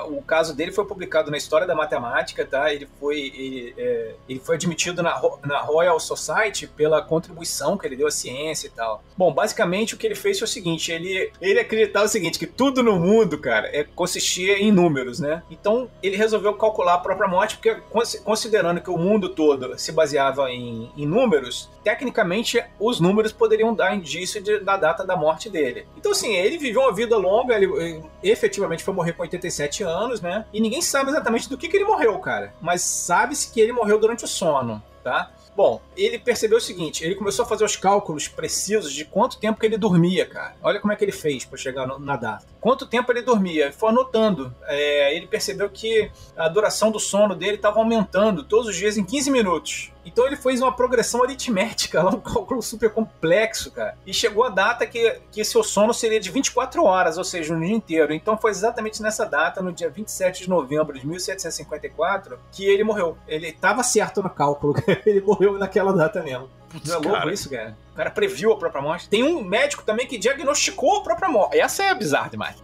o caso dele foi publicado na História da Matemática, tá? Ele foi admitido na Royal Society pela contribuição que ele deu à ciência e tal. Bom, basicamente o que ele fez foi o seguinte, ele acreditava o seguinte, que tudo no mundo, cara, consistia em números, né? Então, ele resolveu calcular a própria morte, porque considerando que o mundo todo se baseava em números, tecnicamente, os números poderiam dar indício da data da morte dele. Então, assim, ele viveu uma vida longa, ele efetivamente foi morrer com 87 anos, né? E ninguém sabe exatamente do que ele morreu, cara. Mas sabe-se que ele morreu durante o sono, tá? Bom, ele percebeu o seguinte, ele começou a fazer os cálculos precisos de quanto tempo que ele dormia, cara. Olha como é que ele fez para chegar na data. Quanto tempo ele dormia? Ele foi anotando. Ele percebeu que a duração do sono dele estava aumentando todos os dias em 15 minutos. Então ele fez uma progressão aritmética, um cálculo super complexo, cara. E chegou a data que seu sono seria de 24 horas, ou seja, um dia inteiro. Então foi exatamente nessa data, no dia 27 de novembro de 1754, que ele morreu. Ele estava certo no cálculo, ele morreu naquela data mesmo. Putz, não é louco isso, cara? O cara previu a própria morte. Tem um médico também que diagnosticou a própria morte. Essa é bizarra demais.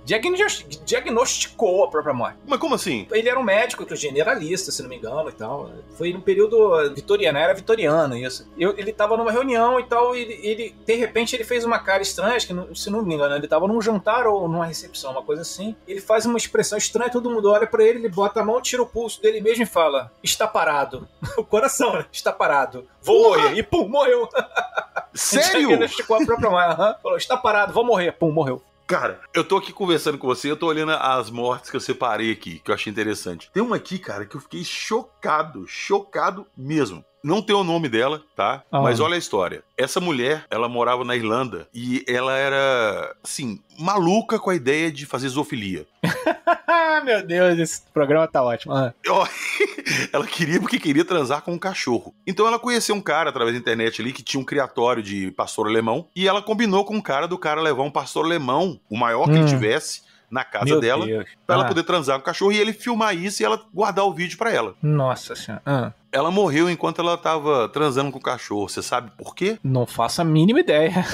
Diagnosticou a própria morte. Mas como assim? Ele era um médico generalista, se não me engano, e tal. Foi no período vitoriano, era vitoriano isso. Ele tava numa reunião e tal, e ele de repente ele fez uma cara estranha, acho que, se não me engano, ele tava num jantar ou numa recepção, uma coisa assim. Ele faz uma expressão estranha, todo mundo olha pra ele bota a mão, tira o pulso dele mesmo e fala: está parado. O coração, né? Está parado. Vou morrer. E pum, morreu. Sério? Ele esticou a própria mão. Falou: está parado, vou morrer. Pum, morreu. Cara, eu tô aqui conversando com você, eu tô olhando as mortes que eu separei aqui, que eu achei interessante. Tem uma aqui, cara, que eu fiquei chocado mesmo. Não tem o nome dela, tá? Mas olha a história. Essa mulher, ela morava na Irlanda e ela era, assim, maluca com a ideia de fazer zoofilia. Meu Deus, esse programa tá ótimo. Ela queria transar com um cachorro. Então ela conheceu um cara através da internet ali que tinha um criatório de pastor alemão e ela combinou com o cara do cara levar um pastor alemão, o maior que ele tivesse, na casa dela, pra ela poder transar com o cachorro e ele filmar isso e ela guardar o vídeo pra ela. Nossa senhora. Ela morreu enquanto ela tava transando com o cachorro. Você sabe por quê? Não faço a mínima ideia.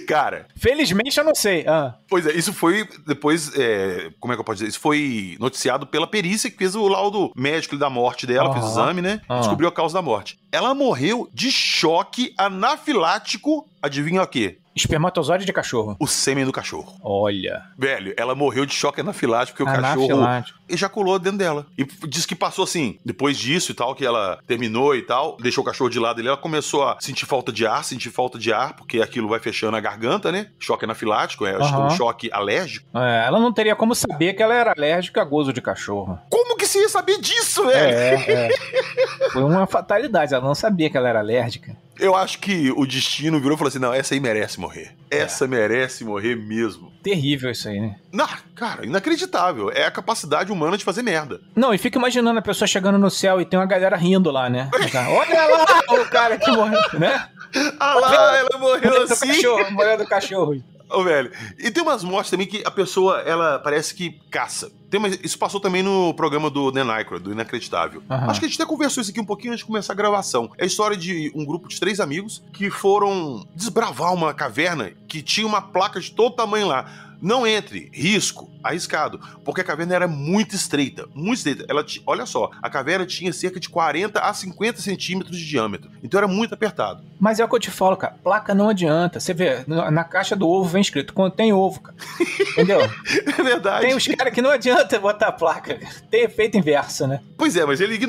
Cara... Felizmente eu não sei. Pois é, isso foi depois... como é que eu posso dizer? Isso foi noticiado pela perícia que fez o laudo médico da morte dela, fez o exame, né? Descobriu a causa da morte. Ela morreu de choque anafilático. Adivinha o quê? Espermatozoide de cachorro. O sêmen do cachorro. Olha. Velho, ela morreu de choque anafilático porque o cachorro ejaculou dentro dela. E disse que passou assim, depois disso e tal, que ela terminou e tal, deixou o cachorro de lado e ela começou a sentir falta de ar, porque aquilo vai fechando a garganta, né? Choque anafilático, um choque alérgico. Ela não teria como saber que ela era alérgica a gozo de cachorro. Como que você ia saber disso, velho? Foi uma fatalidade, ela não sabia que ela era alérgica. Eu acho que o destino virou e falou assim, não, essa aí merece morrer. Essa merece morrer mesmo. Terrível isso aí, né? Não, cara, inacreditável. É a capacidade humana de fazer merda. Não, e fica imaginando a pessoa chegando no céu e tem uma galera rindo lá, né? Olha lá o cara que morreu, né? Ah lá, ela morreu assim. Morreu do cachorro. Ô, velho. E tem umas mortes também que a pessoa, ela parece que caça. Isso passou também no programa do Dan Aykroyd, do Inacreditável. Acho que a gente até conversou isso aqui um pouquinho antes de começar a gravação. É a história de um grupo de 3 amigos que foram desbravar uma caverna que tinha uma placa de todo tamanho lá. Não entre, risco, arriscado, porque a caverna era muito estreita, muito estreita. Olha só, a caverna tinha cerca de 40 a 50 centímetros de diâmetro, então era muito apertado. Mas é o que eu te falo, cara, placa não adianta. Você vê, na caixa do ovo vem escrito, contém ovo, cara. Entendeu? É verdade. Tem os caras que não adianta botar a placa, tem efeito inverso, né? Pois é, mas ele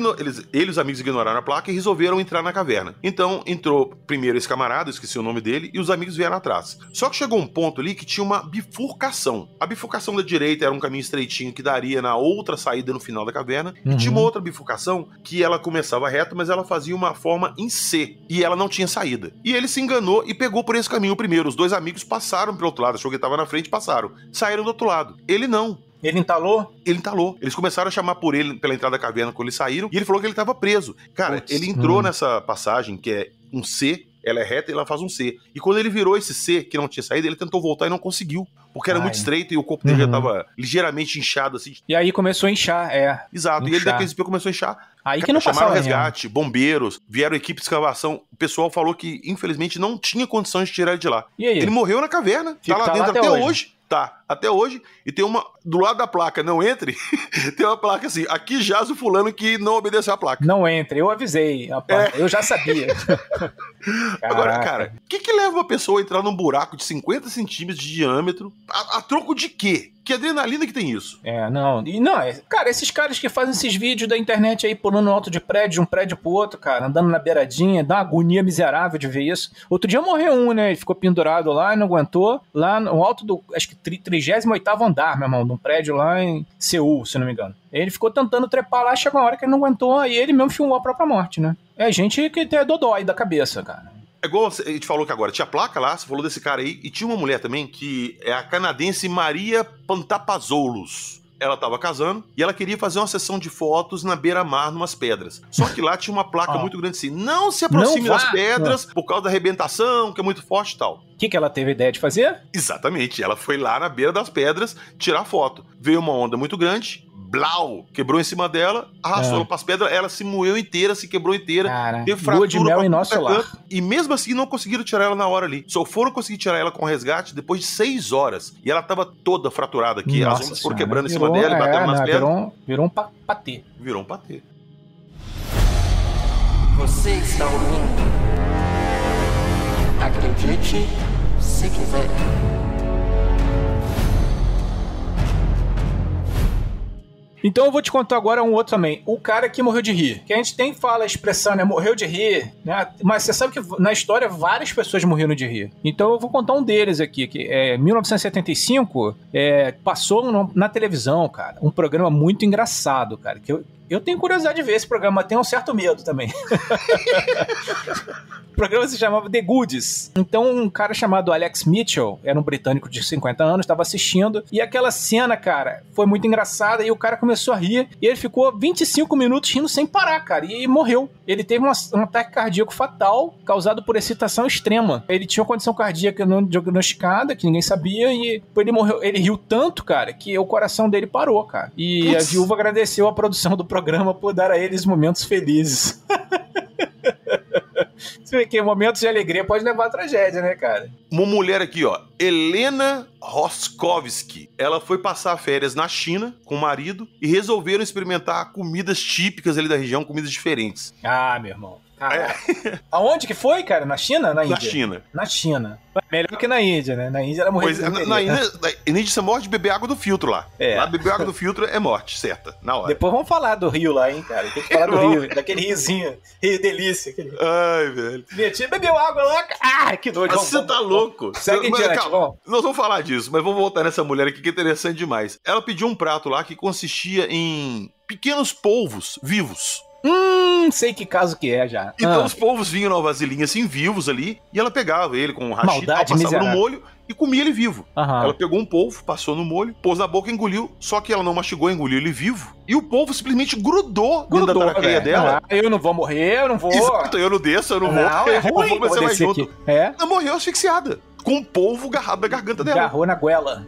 e os amigos ignoraram a placa e resolveram entrar na caverna. Então entrou primeiro esse camarada, eu esqueci o nome dele, e os amigos vieram atrás. Só que chegou um ponto ali que tinha uma bifurcação. A bifurcação da direita era um caminho estreitinho que daria na outra saída no final da caverna. E tinha uma outra bifurcação que ela começava reta, mas ela fazia uma forma em C. E ela não tinha saída. E ele se enganou e pegou por esse caminho primeiro. Os 2 amigos passaram pelo outro lado. Achou que ele estava na frente e passaram. Saíram do outro lado. Ele não. Ele entalou? Ele entalou. Eles começaram a chamar por ele pela entrada da caverna quando eles saíram. E ele falou que ele estava preso. Cara, ele entrou nessa passagem que é um C. Ela é reta e ela faz um C. E quando ele virou esse C, que não tinha saído, ele tentou voltar e não conseguiu. Porque era muito estreito e o corpo dele já tava ligeiramente inchado, assim. E aí começou a inchar, Exato. E ele daquele espelho começou a inchar. Aí que não chamaram o resgate, bombeiros, vieram equipe de escavação. O pessoal falou que, infelizmente, não tinha condições de tirar ele de lá. E aí? Ele morreu na caverna. Tá lá dentro até hoje. Tá, até hoje. E tem uma... Do lado da placa, não entre, tem uma placa assim, aqui jaz o fulano que não obedeceu a placa. Não entre, eu avisei. Eu já sabia. Agora, cara, o que leva uma pessoa a entrar num buraco de 50 centímetros de diâmetro? A troco de quê? Que adrenalina que tem isso? Cara, esses caras que fazem esses vídeos da internet aí pulando no alto de um prédio pro outro, cara, andando na beiradinha, dá uma agonia miserável de ver isso. Outro dia morreu um, né? Ele ficou pendurado lá e não aguentou. Lá no alto do, acho que 38º andar, meu irmão, de um prédio lá em Seul, se não me engano. Ele ficou tentando trepar lá, chegou uma hora que ele não aguentou e ele mesmo filmou a própria morte, né? É gente que tem dodói da cabeça, cara. É igual a gente falou que agora, tinha placa lá, você falou desse cara aí, e tinha uma mulher também, que é a canadense Maria Pantapazoulos. Ela tava casando e ela queria fazer uma sessão de fotos na beira-mar, numas pedras. Só que lá tinha uma placa muito grande assim, não se aproxime das pedras por causa da arrebentação, que é muito forte e tal. que ela teve a ideia de fazer? Exatamente, ela foi lá na beira das pedras tirar foto. Veio uma onda muito grande, blau, quebrou em cima dela, arrastou ela pras pedras, ela se moeu inteira, se quebrou inteira, teve fratura, lua de mel em nosso lar. E mesmo assim não conseguiram tirar ela na hora ali. Só foram conseguir tirar ela com resgate depois de 6 horas. E ela tava toda fraturada aqui, as ondas foram quebrando em cima dela e batendo nas pedras. Virou um patê. Virou um patê. Você está ouvindo? Acredite se quiser. Então eu vou te contar agora um outro também. O cara que morreu de rir. Que a gente fala a expressão, né? Morreu de rir, né? Mas você sabe que na história várias pessoas morreram de rir. Então eu vou contar um deles aqui. Que em 1975, passou na televisão, cara. Um programa muito engraçado, cara. Que eu tenho curiosidade de ver esse programa, mas tenho um certo medo também. O programa se chamava The Goodies. Então um cara chamado Alex Mitchell, era um britânico de 50 anos, estava assistindo, e aquela cena, cara, foi muito engraçada, e o cara começou a rir, e ele ficou 25 minutos rindo sem parar, cara, e morreu. Ele teve um ataque cardíaco fatal, causado por excitação extrema. Ele tinha uma condição cardíaca não diagnosticada, que ninguém sabia, e ele morreu. Ele riu tanto, cara, que o coração dele parou, cara. E a viúva agradeceu a produção do programa por dar a eles momentos felizes. Você vê que momentos de alegria pode levar a tragédia, né, cara? Uma mulher aqui, ó, Helena Roskovsky. Ela foi passar férias na China com o marido e resolveram experimentar comidas típicas ali da região, comidas diferentes. Ah, meu irmão. Aonde que foi, cara? Na China? Na Índia? Na China. Na China. Melhor que na Índia, né? Na Índia ela morreu. Na Índia você morre de beber água do filtro lá. Lá beber água do filtro é morte, certa, na hora. Depois vamos falar do rio lá, hein, cara. Tem que falar do rio, daquele riozinho. Rio delícia. Ai, velho. Minha tia bebeu água lá. Ah, que doido. Você tá louco. Segue em diante, vamos. Nós vamos falar disso, mas vamos voltar nessa mulher aqui que é interessante demais. Ela pediu um prato lá que consistia em pequenos polvos vivos. Sei que caso que é já. Então os polvos vinham numa vasilhinha assim, vivos ali, e ela pegava ele com um hashi, passava no molho e comia ele vivo. Ela pegou um polvo, passou no molho, pôs na boca e engoliu, só que ela não mastigou, engoliu ele vivo, e o polvo simplesmente grudou dentro da traqueia dela. Eu não vou morrer, eu não vou... Exato, eu não desço, eu não vou. É ruim, eu vou descer mais junto. Ela morreu asfixiada, com um polvo agarrado na garganta dela. Agarrou na goela.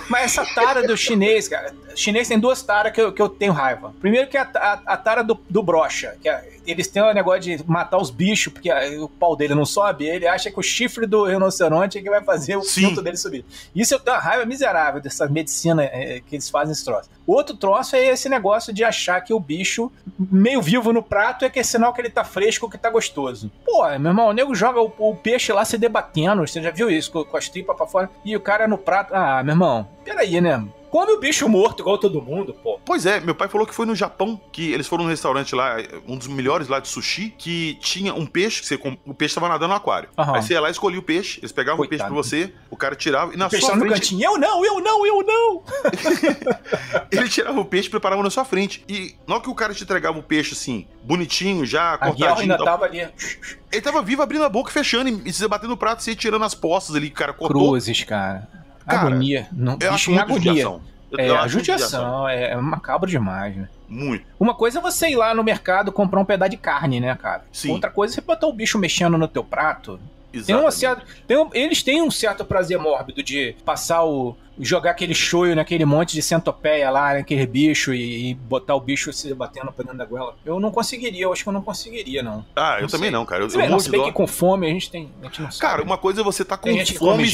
Mas essa tara do chinês, cara... O chinês tem duas taras que eu tenho raiva. Primeiro que é a tara do brocha, que eles têm o negócio de matar os bichos, porque o pau dele não sobe, ele acha que o chifre do rinoceronte é que vai fazer o pinto dele subir. Isso eu tenho uma raiva miserável dessa medicina que eles fazem esse troço. O outro troço é esse negócio de achar que o bicho meio vivo no prato é que é sinal que ele tá fresco, que tá gostoso. Pô, meu irmão, o nego joga o peixe lá se debatendo, você já viu isso, com as tripas pra fora, e o cara no prato... Ah, meu irmão, peraí, né? Come o bicho morto igual todo mundo, pô. Pois é, meu pai falou que foi no Japão, que eles foram num restaurante lá, um dos melhores lá de sushi, que tinha um peixe, o peixe tava nadando no aquário. Aí você ia lá e escolhia o peixe, eles pegavam o peixe pra você, o cara tirava e na sua frente... no cantinho, eu não! Ele tirava o peixe e preparava na sua frente. E na hora que o cara te entregava o peixe assim, bonitinho, já cortadinho... ainda tava ali... Ele tava vivo abrindo a boca e fechando e se debatendo no prato, se tirando as postas ali, que o cara cortou. Cruzes, cara. Agonia. Não, eu acho muito judiação. A judiação é macabro demais, né? Muito. Uma coisa é você ir lá no mercado comprar um pedaço de carne, né, cara? Sim. Outra coisa é você botar o bicho mexendo no teu prato. Eles têm um certo prazer mórbido de passar jogar aquele shoyu naquele monte de centopeia lá, naquele bicho e botar o bicho se batendo pra dentro da goela. Eu não conseguiria, eu acho que eu não conseguiria, não. Eu também não, cara. Se bem que com fome a gente não sabe. Cara, uma coisa é você tá com fome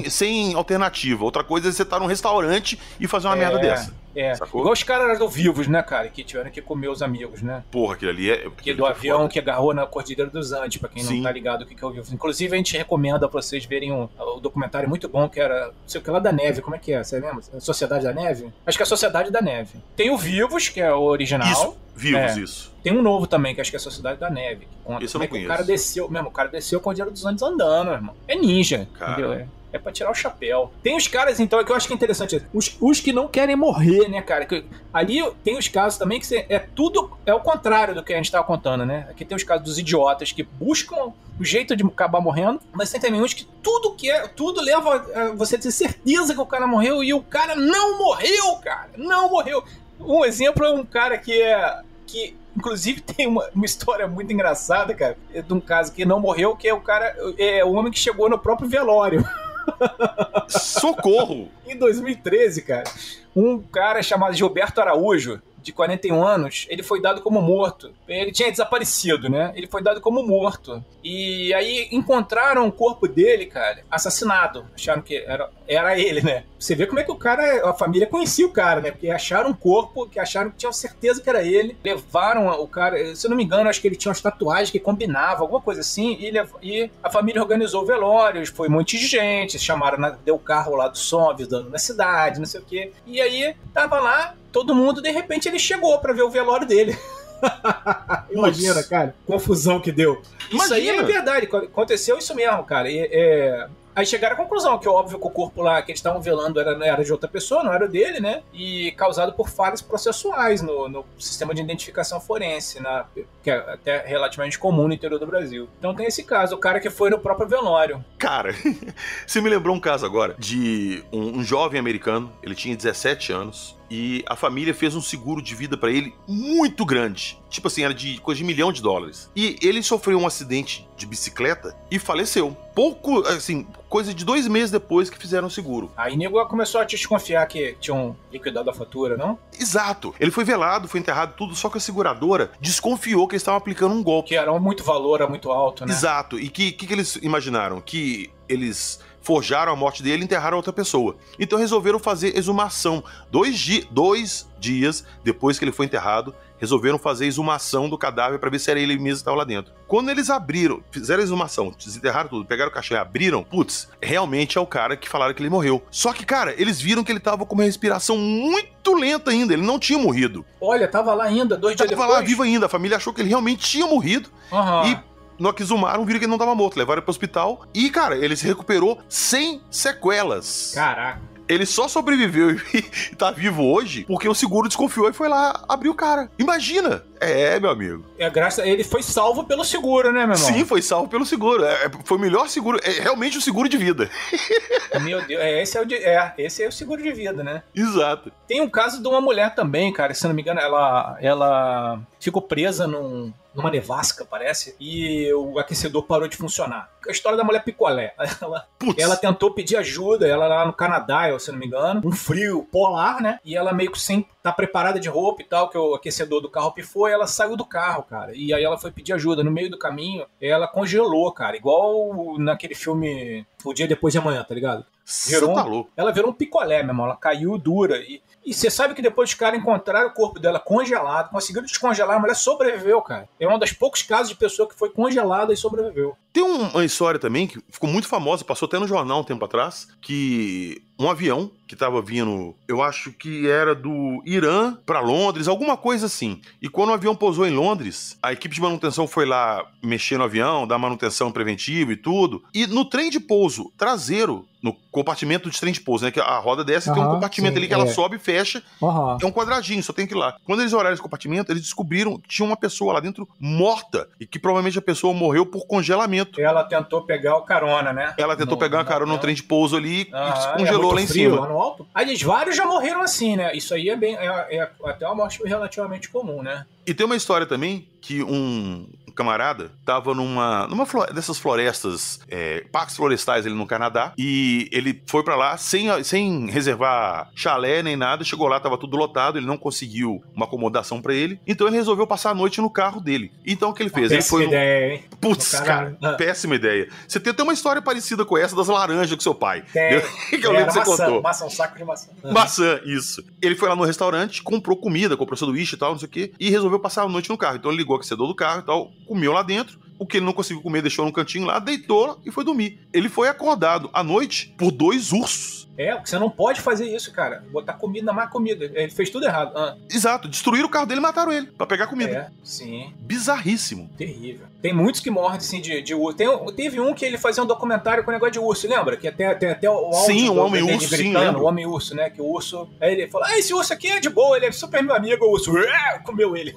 sem alternativa. Outra coisa é você tá num restaurante e fazer uma merda dessa. Sacou? Igual os caras do Vivos, né, cara? Que tiveram que comer os amigos, né? Porra, aquilo ali é... Do avião que agarrou na Cordilheira dos Andes, pra quem não tá ligado o que é o Vivos. Inclusive, a gente recomenda pra vocês verem o documentário muito bom, que era... Não sei o que lá da Neve, como é que é? Você lembra? Sociedade da Neve? Acho que é a Sociedade da Neve. Tem o Vivos, que é o original. Isso, Vivos, isso. Tem um novo também, que acho que é a Sociedade da Neve. Que conta isso eu não conheço. O cara desceu a Cordilheira dos Andes andando, irmão. É ninja, entendeu? É pra tirar o chapéu. Tem os caras, então, que eu acho que é interessante. Os que não querem morrer, né, cara? Ali tem os casos também que é o contrário do que a gente tava contando, né? Aqui tem os casos dos idiotas que buscam o jeito de acabar morrendo, mas tem também uns que tudo leva a você ter certeza que o cara morreu e o cara não morreu, cara. Não morreu. Um exemplo é um cara que Inclusive tem uma história muito engraçada, cara, de um caso que não morreu, que é o homem que chegou no próprio velório. Socorro! Em 2013, cara, um cara chamado Gilberto Araújo, de 41 anos, ele foi dado como morto. Ele tinha desaparecido, né? Ele foi dado como morto. E aí encontraram o corpo dele, cara, assassinado. Acharam que era ele, né? Você vê como é que a família conhecia o cara, né? Porque acharam um corpo, que acharam que tinham certeza que era ele. Levaram o cara, se eu não me engano, acho que ele tinha umas tatuagens que combinavam, alguma coisa assim. E a família organizou velórios, foi um monte de gente, chamaram, deu carro lá do som, avisando na cidade, não sei o quê. E aí, tava lá, todo mundo, de repente ele chegou pra ver o velório dele. Imagina, cara, confusão que deu. Imagina. Isso aí é verdade, aconteceu isso mesmo, cara. Aí chegaram à conclusão que, óbvio, que o corpo lá que eles estavam velando era de outra pessoa, não era dele, né? E causado por falhas processuais no sistema de identificação forense, que é até relativamente comum no interior do Brasil. Então tem esse caso, o cara que foi no próprio velório. Cara, você me lembrou um caso agora de um jovem americano, ele tinha 17 anos, e a família fez um seguro de vida pra ele muito grande. Tipo assim, era de coisa de $1 milhão. E ele sofreu um acidente de bicicleta e faleceu. Pouco, assim, coisa de 2 meses depois que fizeram o seguro. Aí nego começou a te desconfiar que tinham liquidado a fatura, não? Exato. Ele foi velado, foi enterrado, tudo, só que a seguradora desconfiou que eles estavam aplicando um golpe. Que era muito valor, era muito alto, né? Exato. E que eles imaginaram? Que eles forjaram a morte dele e enterraram outra pessoa. Então resolveram fazer exumação. 2 dias depois que ele foi enterrado, resolveram fazer exumação do cadáver para ver se era ele mesmo que estava lá dentro. Quando eles abriram, fizeram a exumação, desenterraram tudo, pegaram o caixão e abriram, putz, realmente é o cara que falaram que ele morreu. Só que, cara, eles viram que ele tava com uma respiração muito lenta ainda, ele não tinha morrido. Olha, tava lá ainda, 2 dias depois. Tava lá vivo ainda, a família achou que ele realmente tinha morrido. E no que exumaram, viram que ele não tava morto, levaram ele pro hospital e, cara, ele se recuperou sem sequelas. Caraca. Ele só sobreviveu e tá vivo hoje porque o seguro desconfiou e foi lá abrir o cara. Imagina! Meu amigo. Ele foi salvo pelo seguro, né, meu irmão? Sim, foi salvo pelo seguro. Foi o melhor seguro. É realmente o seguro de vida. Meu Deus, esse é o seguro de vida, né? Exato. Tem um caso de uma mulher também, cara, se não me engano, ela ficou presa numa nevasca, parece, e o aquecedor parou de funcionar. A história da mulher picolé. Ela tentou pedir ajuda, ela lá no Canadá, se não me engano, um frio polar, né? E ela meio que sem estar preparada de roupa e tal, que o aquecedor do carro pifou, e ela saiu do carro, cara. E aí ela foi pedir ajuda. No meio do caminho, ela congelou, cara. Igual naquele filme O Dia Depois de Amanhã, tá ligado? Ela virou um picolé, meu irmão. Ela caiu dura. E você sabe que depois os caras encontraram o corpo dela congelado, conseguiram descongelar, a mulher sobreviveu, cara. É um dos poucos casos de pessoa que foi congelada e sobreviveu. Tem uma história também que ficou muito famosa, passou até no jornal um tempo atrás, que um avião que tava vindo, eu acho que era do Irã pra Londres, alguma coisa assim. E quando o avião pousou em Londres, a equipe de manutenção foi lá mexer no avião, dar manutenção preventiva e tudo. E no trem de pouso traseiro, no compartimento de trem de pouso, né? Que a roda desce, tem um compartimento ali que ela sobe e fecha. É um quadradinho, só tem que ir lá. Quando eles olharam esse compartimento, eles descobriram que tinha uma pessoa lá dentro morta e que provavelmente a pessoa morreu por congelamento. Ela tentou pegar o carona, né? Ela tentou pegar uma carona no trem de pouso ali e se congelou lá em cima. Lá no alto. Aliás, vários já morreram assim, né? Isso aí é até uma morte relativamente comum, né? E tem uma história também que um camarada tava numa dessas florestas, parques florestais ali no Canadá, e ele foi pra lá sem reservar chalé nem nada, chegou lá, tava tudo lotado, ele não conseguiu uma acomodação pra ele, então ele resolveu passar a noite no carro dele. Então o que ele fez? Péssima ideia, hein? Putz, cara, péssima ideia. Você tem até uma história parecida com essa das laranjas com seu pai. Que eu lembro que você contou. Um saco de maçã. Maçã, isso. Ele foi lá no restaurante, comprou comida, comprou sanduíche e tal, não sei o quê, e resolveu passar a noite no carro. Então ele ligou o aquecedor do carro e tal, comeu lá dentro. O que ele não conseguiu comer, deixou no cantinho lá, deitou e foi dormir. Ele foi acordado à noite por 2 ursos. Você não pode fazer isso, cara. Botar comida na má comida. Ele fez tudo errado. Exato. Destruíram o carro dele e mataram ele pra pegar comida. Sim. Bizarríssimo. Terrível. Tem muitos que morrem, assim, de urso. Teve um que ele fazia um documentário com o negócio de urso, lembra? Que tem até o áudio. Sim, o Homem-Urso, sim, lembra? O Homem-Urso, né? Que o urso... Aí ele falou, esse urso aqui é de boa, ele é super meu amigo, o urso. Comeu ele.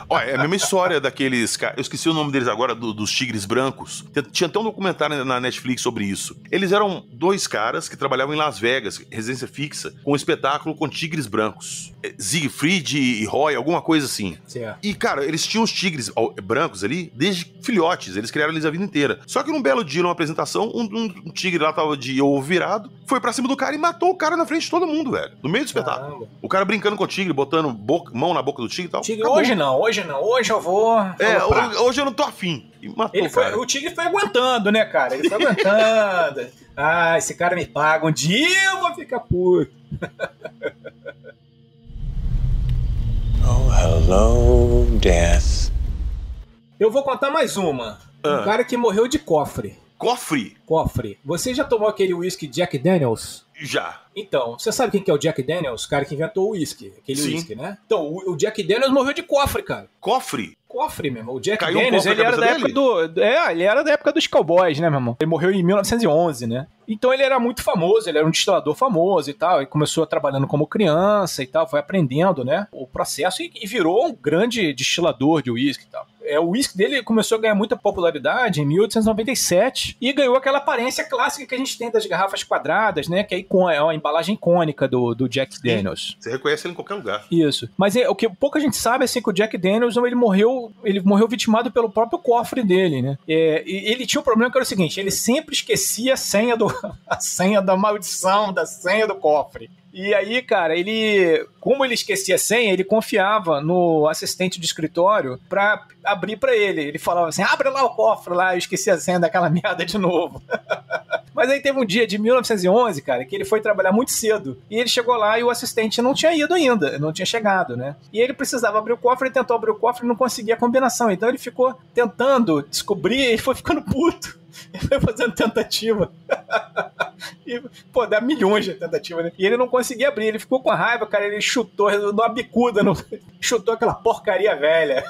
Olha, é a mesma história daqueles caras. Eu esqueci o nome deles agora, dos tigres brancos. Tinha até um documentário na Netflix sobre isso. Eles eram 2 caras que trabalhavam em Las Vegas, residência fixa, com um espetáculo com tigres brancos. Siegfried e Roy, alguma coisa assim. Certo. E, cara, eles tinham os tigres brancos ali desde filhotes. Eles criaram eles a vida inteira. Só que num belo dia, numa apresentação, um tigre lá tava de ovo virado, foi pra cima do cara e matou o cara na frente de todo mundo, velho. No meio do espetáculo. Caramba. O cara brincando com o tigre, botando mão na boca do tigre e tal. Tigre, hoje não. Hoje eu vou... Hoje eu não tô afim. E matou o cara. O tigre foi aguentando, né, cara? Ele foi aguentando. Esse cara me paga. Um dia eu vou ficar puto. Oh, hello, Death. Eu vou contar mais uma. Um cara que morreu de cofre. Cofre? Você já tomou aquele whisky Jack Daniels? Já. Então, você sabe quem que é o Jack Daniels? O cara que inventou o whisky. Aquele whisky, né? Então, o Jack Daniels morreu de cofre, cara. Cofre, meu irmão. O Jack Caiu Daniels, ele era da época ele era da época dos cowboys, né, meu irmão? Ele morreu em 1911, né? Então ele era muito famoso, ele era um destilador famoso e tal. Ele começou trabalhando como criança e tal, foi aprendendo, né, o processo e virou um grande destilador de whisky e tal. O whisky dele começou a ganhar muita popularidade em 1897 e ganhou aquela aparência clássica que a gente tem das garrafas quadradas, né? Que é uma embalagem icônica do Jack Daniels. Você reconhece ele em qualquer lugar. Isso. Mas o que pouca gente sabe é assim, que o Jack Daniels ele morreu vitimado pelo próprio cofre dele, né? E ele tinha um problema que era o seguinte: ele sempre esquecia a senha da maldição, da senha do cofre. E aí, cara, como ele esquecia a senha, ele confiava no assistente de escritório pra abrir pra ele. Ele falava assim, abre lá o cofre lá, eu esqueci a senha daquela merda de novo. Mas aí teve um dia de 1911, cara, que ele foi trabalhar muito cedo. E ele chegou lá e o assistente não tinha ido ainda, não tinha chegado, né? E ele precisava abrir o cofre, ele tentou abrir o cofre e não conseguia a combinação. Então ele ficou tentando descobrir e foi ficando puto. Ele foi fazendo tentativa. E, dá milhões de tentativas, né? E ele não conseguia abrir, ele ficou com raiva, cara, ele chutou, deu uma bicuda, chutou aquela porcaria velha.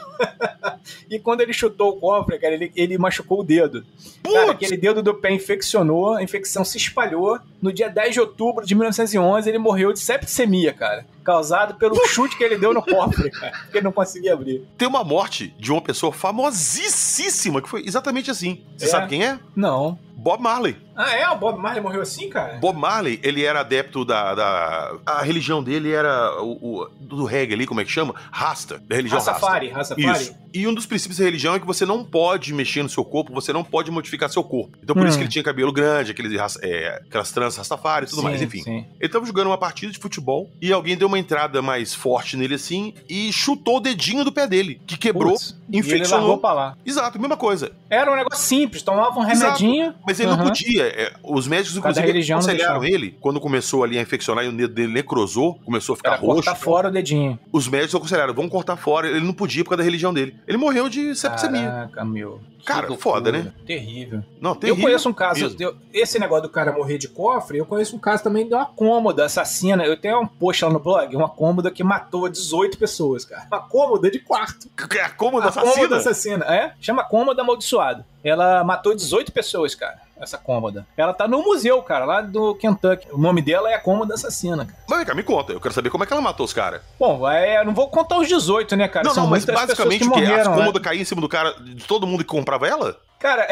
E quando ele chutou o cofre, cara, ele machucou o dedo. Cara, aquele dedo do pé infeccionou, a infecção se espalhou. No dia 10 de outubro de 1911, ele morreu de septicemia, cara. Causado pelo chute que ele deu no cofre, cara, porque ele não conseguia abrir. Tem uma morte de uma pessoa famosíssima que foi exatamente assim. Você sabe quem é? Não. Bob Marley. O Bob Marley morreu assim, cara? Bob Marley, ele era adepto a religião dele era do reggae ali, como é que chama? Rasta, da religião Rastafari. Isso. E um dos princípios da religião é que você não pode mexer no seu corpo, você não pode modificar seu corpo. Então por isso que ele tinha cabelo grande, aquelas tranças Rastafari e tudo mais, enfim. Sim. Ele tava jogando uma partida de futebol e alguém deu uma entrada mais forte nele assim e chutou o dedinho do pé dele, que quebrou, infeccionou. E ele largou pra lá. Exato, mesma coisa. Era um negócio simples, tomava um remedinho. Exato. Mas ele não podia. Os médicos, inclusive, aconselharam ele, quando começou ali a infeccionar e o dedo dele necrosou, começou a ficar roxo. Cortar fora o dedinho. Os médicos aconselharam, vamos cortar fora. Ele não podia por causa da religião dele. Ele morreu de septicemia. Caraca, meu. Cara, foda, né? Terrível. Não, terrível. Eu conheço um caso, esse negócio do cara morrer de cofre, eu conheço um caso também de uma cômoda assassina. Eu tenho um post lá no blog, uma cômoda que matou 18 pessoas, cara. Uma cômoda de quarto. A cômoda assassina? Cômoda assassina, chama cômoda amaldiçoada. Ela matou 18 pessoas, cara, essa cômoda. Ela tá no museu, cara, lá do Kentucky. O nome dela é a cômoda assassina, cara. Mas vem cá, me conta, eu quero saber como é que ela matou os caras. Bom, não vou contar os 18, né, cara? Não, mas basicamente o quê? As cômodas caíam em cima do cara, de todo mundo que comprava ela? Cara...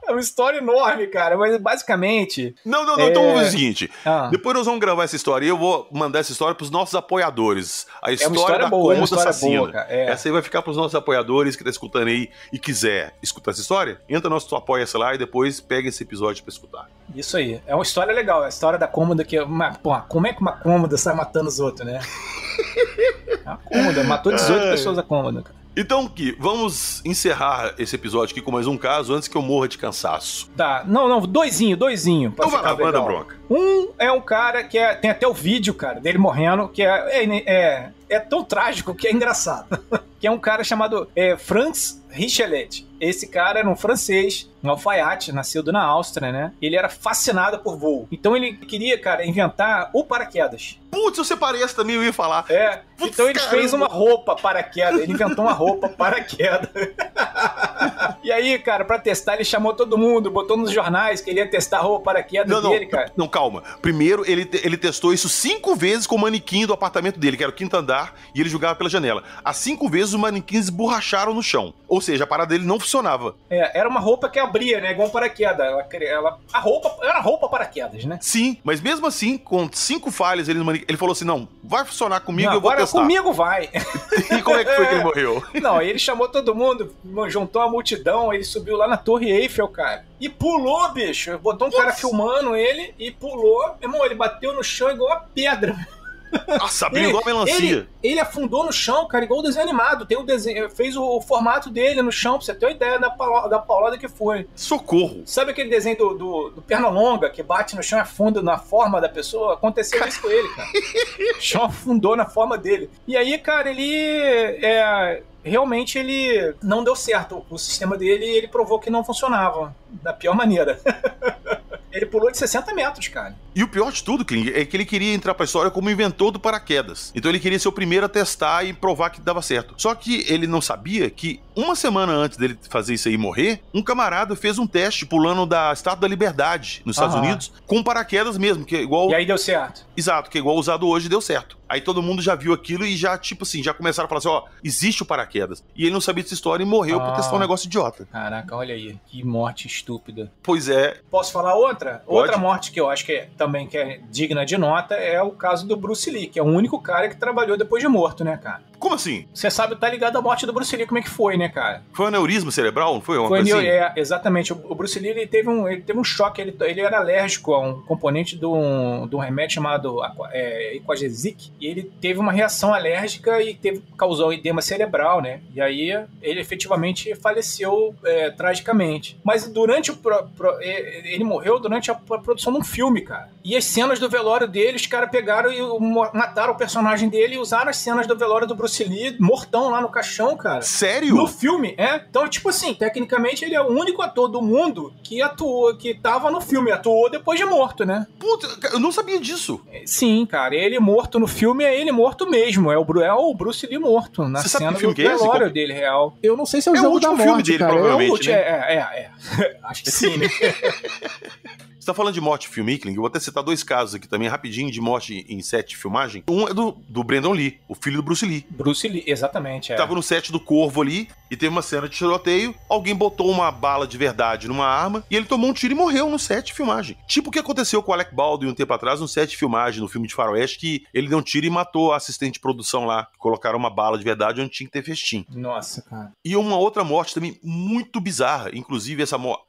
É uma história enorme, cara, mas basicamente... Não, então vamos fazer o seguinte. Depois nós vamos gravar essa história e eu vou mandar essa história pros nossos apoiadores. A história da cômoda assassina. Boa, essa aí vai ficar pros nossos apoiadores que tá escutando aí e quiser escutar essa história, entra no nosso Apoia-se lá e depois pega esse episódio pra escutar. Isso aí. É uma história legal, a história da cômoda que... como é que uma cômoda sai matando os outros, né? A cômoda, matou 18 pessoas a cômoda, cara. Então, Gui, vamos encerrar esse episódio aqui com mais um caso antes que eu morra de cansaço. Tá, não, doisinho. Então vai lá, manda bronca. Um é um cara que tem até o vídeo, cara, dele morrendo, que é tão trágico que é engraçado. Que é um cara chamado Franz Richelet. Esse cara era um francês, um alfaiate, nascido na Áustria, né? Ele era fascinado por voo. Então ele queria, cara, inventar o paraquedas. Putz, eu separei essa também, eu ia falar. Então ele fez uma roupa paraquedas. Ele inventou uma roupa paraquedas. E aí, cara, pra testar, ele chamou todo mundo, botou nos jornais que ele ia testar a roupa paraquedas dele, cara. Não, calma. Primeiro, ele testou isso 5 vezes com o manequim do apartamento dele, que era o 5º andar, e ele jogava pela janela. As 5 vezes, os manequins esborracharam no chão. Ou seja, a parada dele não funcionava. Era uma roupa que abria, né? Igual um paraquedas. A roupa era roupa paraquedas, né? Sim, mas mesmo assim, com 5 falhas, ele falou assim, não, vai funcionar comigo, não, eu vou testar. Agora comigo vai. E como é que foi que ele morreu? Não, aí ele chamou todo mundo, juntou a multidão, ele subiu lá na Torre Eiffel, cara. E pulou, bicho. Botou um cara filmando ele e pulou. Irmão, ele bateu no chão igual uma pedra. Nossa, abriu igual melancia. Ele afundou no chão, cara, igual o desenho animado. Tem o desenho, fez o formato dele no chão, pra você ter uma ideia da paulada que foi. Socorro. Sabe aquele desenho do Pernalonga, que bate no chão e afunda na forma da pessoa? Aconteceu isso com ele, cara. O chão afundou na forma dele. E aí, cara, realmente ele não deu certo. O sistema dele, ele provou que não funcionava. Da pior maneira. Ele pulou de 60 metros, cara. E o pior de tudo, Kling, é que ele queria entrar pra história como inventor do paraquedas. Então ele queria ser o primeiro a testar e provar que dava certo. Só que ele não sabia que uma semana antes dele fazer isso aí e morrer, um camarada fez um teste pulando da Estátua da Liberdade nos Estados Unidos com paraquedas mesmo, que é igual... E aí deu certo. Exato, que é igual usado hoje, deu certo. Aí todo mundo já viu aquilo e já, tipo assim, já começaram a falar assim, ó, existe o paraquedas. E ele não sabia dessa história e morreu por testar um negócio idiota. Caraca, olha aí, que morte estúpida. Pois é. Posso falar outra? Pode. Outra morte que eu acho que também é digna de nota é o caso do Bruce Lee, que é o único cara que trabalhou depois de morto, né, cara? Como assim? Você sabe, tá ligado à morte do Bruce Lee, como é que foi, né, cara? Foi um aneurisma cerebral, não foi? Uma coisa assim? Exatamente. O Bruce Lee, ele teve um choque, ele era alérgico a um componente de um remédio chamado Aquagesic, e ele teve uma reação alérgica e causou edema cerebral, né? E aí ele efetivamente faleceu tragicamente. Mas durante ele morreu durante a produção de um filme, cara. E as cenas do velório dele, os caras pegaram e mataram o personagem dele e usaram as cenas do velório do Bruce Lee, mortão lá no caixão, cara. Sério? No filme, Então, tipo assim, tecnicamente ele é o único ator do mundo que atuou, que tava no filme, atuou depois de morto, né? Puta, eu não sabia disso. Sim, cara, ele morto no filme é ele morto mesmo, é o Bruce Lee morto, na cena do velório dele, real. Eu não sei se é o jogo da morte, filme dele, cara. provavelmente, Acho que sim, né? Você tá falando de morte em filme, Kling? Eu vou até citar 2 casos aqui também, rapidinho, de morte em set de filmagem. Um é do Brandon Lee, o filho do Bruce Lee. Bruce Lee, exatamente. Tava no set do Corvo ali, e teve uma cena de tiroteio, alguém botou uma bala de verdade numa arma, e ele tomou um tiro e morreu no set de filmagem. Tipo o que aconteceu com o Alec Baldwin um tempo atrás, no set de filmagem, no filme de faroeste, que ele deu um tiro e matou a assistente de produção lá, que colocaram uma bala de verdade onde tinha que ter festim. Nossa, cara. E uma outra morte também muito bizarra, inclusive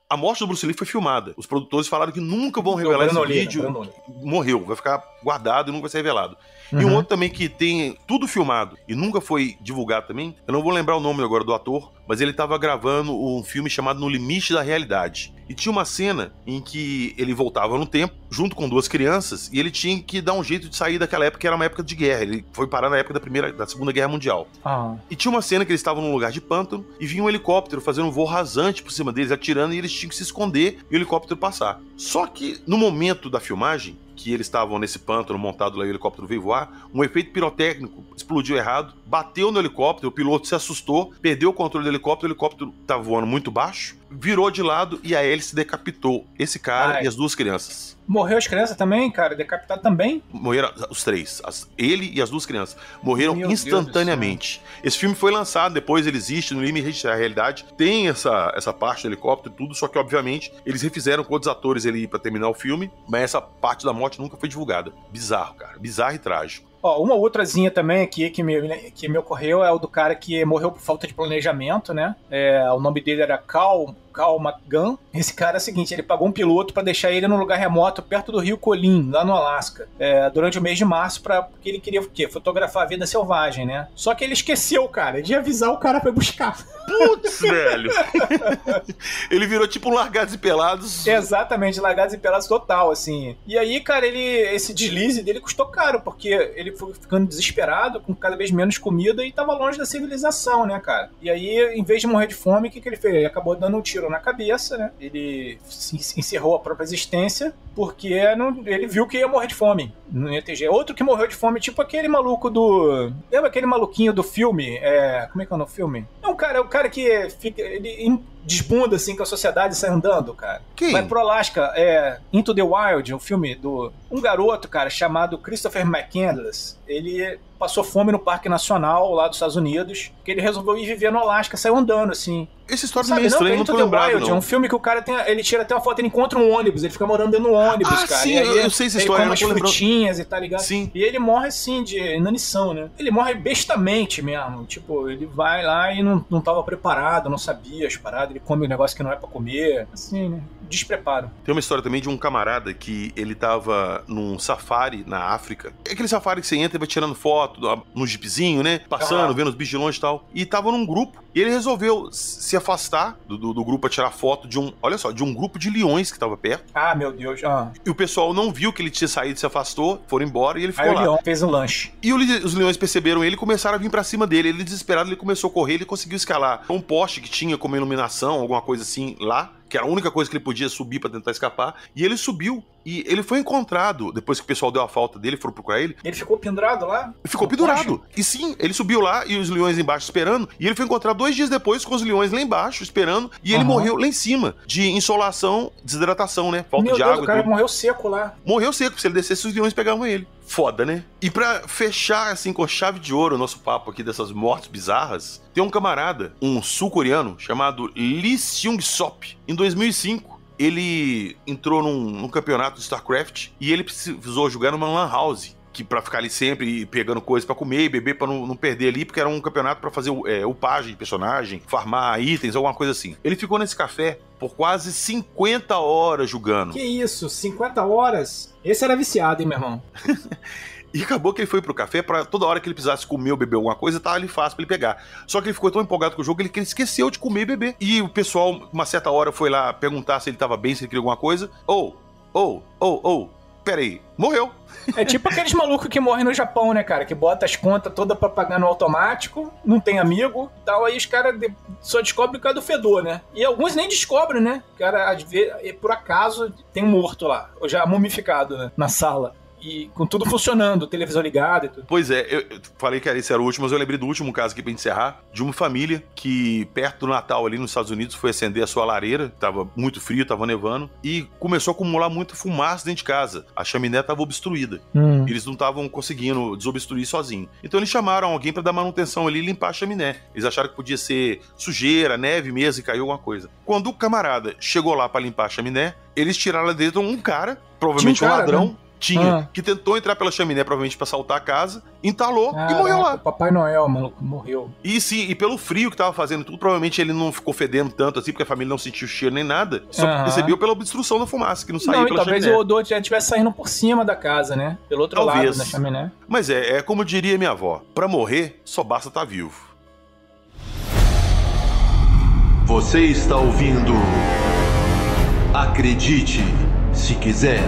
a morte do Bruce Lee foi filmada. Os produtores falaram que nunca vão revelar esse vídeo. Morreu, vai ficar guardado e nunca vai ser revelado. E um outro também que tem tudo filmado e nunca foi divulgado também, eu não vou lembrar o nome agora do ator, mas ele tava gravando um filme chamado No Limite da Realidade. E tinha uma cena em que ele voltava no tempo, junto com 2 crianças, e ele tinha que dar um jeito de sair daquela época, que era uma época de guerra. Ele foi parar na época da Segunda Guerra Mundial. E tinha uma cena que eles estavam num lugar de pântano, e vinha um helicóptero fazendo um voo rasante por cima deles, atirando, e eles tinham que se esconder e o helicóptero passar. Só que, no momento da filmagem, que eles estavam nesse pântano montado lá e o helicóptero veio voar, um efeito pirotécnico explodiu errado, bateu no helicóptero, o piloto se assustou, perdeu o controle do helicóptero, o helicóptero estava voando muito baixo, virou de lado e a hélice decapitou esse cara e as 2 crianças. Morreu as crianças também, cara? Decapitado também? Morreram os 3. Ele e as 2 crianças. Morreram instantaneamente. Esse filme foi lançado, depois ele existe no Limite da Realidade. Tem essa parte do helicóptero e tudo, só que, obviamente, eles refizeram com outros atores ali pra terminar o filme, mas essa parte da morte nunca foi divulgada. Bizarro, cara. Bizarro e trágico. Uma outrazinha também aqui que me ocorreu é o do cara que morreu por falta de planejamento, né? O nome dele era Carl McGann. Esse cara é o seguinte, ele pagou um piloto pra deixar ele num lugar remoto perto do rio Colin, lá no Alasca, durante o mês de março, porque ele queria o quê? Fotografar a vida selvagem, né? Só que ele esqueceu, cara, de avisar o cara pra buscar. Putz, velho! Ele virou tipo um Largados e Pelados. Exatamente, Largados e Pelados total, assim. E aí, cara, esse deslize dele custou caro, porque ele foi ficando desesperado, com cada vez menos comida e tava longe da civilização, né, cara? E aí, em vez de morrer de fome, o que ele fez? Ele acabou dando um tiro na cabeça, né? Ele encerrou a própria existência porque ele viu que ia morrer de fome. Não ia ter jeito. Outro que morreu de fome, tipo aquele maluco lembra aquele maluquinho do filme? Como é que é o nome do filme? É o cara que fica... Ele desbunda assim com a sociedade e sai andando, cara. Quem? Vai pro Alasca, Into the Wild, um filme do... Um garoto, cara, chamado Christopher McCandless. Ele passou fome no Parque Nacional lá dos Estados Unidos, que ele resolveu ir viver no Alasca, saiu andando, assim. Essa história Sabe, meio estranha, não Into tô the lembrado, Wild, não. é um filme que o cara ele tira até uma foto, ele encontra um ônibus, ele fica morando dentro de um ônibus, cara. Sim, e aí, eu sei essa história, ele come eu umas não tô lembrando. frutinhas e tá ligado? Sim. E ele morre, assim, de inanição, né? Ele morre bestamente mesmo, tipo, ele vai lá e não tava preparado, não sabia as paradas, ele come um negócio que não é pra comer, assim, né? Despreparo. Tem uma história também de um camarada que ele tava num safari na África. É aquele safari que você entra e vai tirando foto no jeepzinho, né? Passando, vendo os bichos de longe e tal. E tava num grupo. E ele resolveu se afastar do grupo pra tirar foto de um grupo de leões que tava perto. Ah, meu Deus. E o pessoal não viu que ele tinha saído, se afastou, foram embora e ele ficou Aí lá. o leão fez um lanche. E os leões perceberam ele e começaram a vir pra cima dele. Ele, desesperado, ele começou a correr, ele conseguiu escalar um poste que tinha como iluminação, alguma coisa assim lá, que era a única coisa que ele podia subir pra tentar escapar. E ele subiu. E ele foi encontrado, depois que o pessoal deu a falta dele, foram procurar ele. Ele ficou pendurado lá? Ficou pendurado. E sim, ele subiu lá e os leões embaixo esperando. E ele foi encontrado 2 dias depois com os leões lá embaixo esperando. E ele morreu lá em cima, de insolação, desidratação, né? Falta Meu de Deus, água. O cara e tudo. morreu seco lá. Morreu seco, se ele descesse, os leões pegavam ele. Foda, né? E pra fechar, assim, com chave de ouro o nosso papo aqui dessas mortes bizarras, tem um camarada, um sul-coreano, chamado Lee Seung-sop. Em 2005, ele entrou num campeonato de StarCraft e ele precisou jogar numa lan house, que pra ficar ali sempre pegando coisas pra comer e beber pra não perder ali, porque era um campeonato pra fazer upagem de personagem, farmar itens, alguma coisa assim. Ele ficou nesse café por quase 50 horas jogando. Que isso, 50 horas? Esse era viciado, hein, meu irmão? E acabou que ele foi pro café pra toda hora que ele precisasse comer ou beber alguma coisa, tava ali fácil pra ele pegar. Só que ele ficou tão empolgado com o jogo que ele esqueceu de comer e beber. E o pessoal, uma certa hora, foi lá perguntar se ele tava bem, se ele queria alguma coisa. Peraí, morreu. É tipo aqueles malucos que morrem no Japão, né, cara? Que bota as contas todas pra pagar no automático, não tem amigo e tal, aí os caras só descobrem por causa do fedor, né? E alguns nem descobrem, né? O cara, às vezes, por acaso, tem um morto lá, ou já mumificado, né? Na sala. E com tudo funcionando, televisão ligada e tudo. Pois é, eu falei que esse era o último, mas eu lembrei do último caso aqui pra encerrar, de uma família que, perto do Natal ali nos Estados Unidos, foi acender a sua lareira, tava muito frio, tava nevando, e começou a acumular muita fumaça dentro de casa. A chaminé tava obstruída. Eles não estavam conseguindo desobstruir sozinho. Então eles chamaram alguém pra dar manutenção ali e limpar a chaminé. Eles acharam que podia ser sujeira, neve mesmo, e caiu alguma coisa. Quando o camarada chegou lá pra limpar a chaminé, eles tiraram lá dentro um cara, provavelmente um ladrão, né? Que tentou entrar pela chaminé, provavelmente pra assaltar a casa, entalou e morreu lá. O Papai Noel, maluco, morreu. E sim, e pelo frio que tava fazendo tudo, provavelmente ele não ficou fedendo tanto assim, porque a família não sentiu cheiro nem nada, só percebeu pela obstrução da fumaça, que não saiu pela talvez chaminé. o odor já estivesse saindo por cima da casa, né? Pelo outro lado da chaminé. Mas é como diria minha avó, pra morrer, só basta estar vivo. Você está ouvindo Acredite Se Quiser.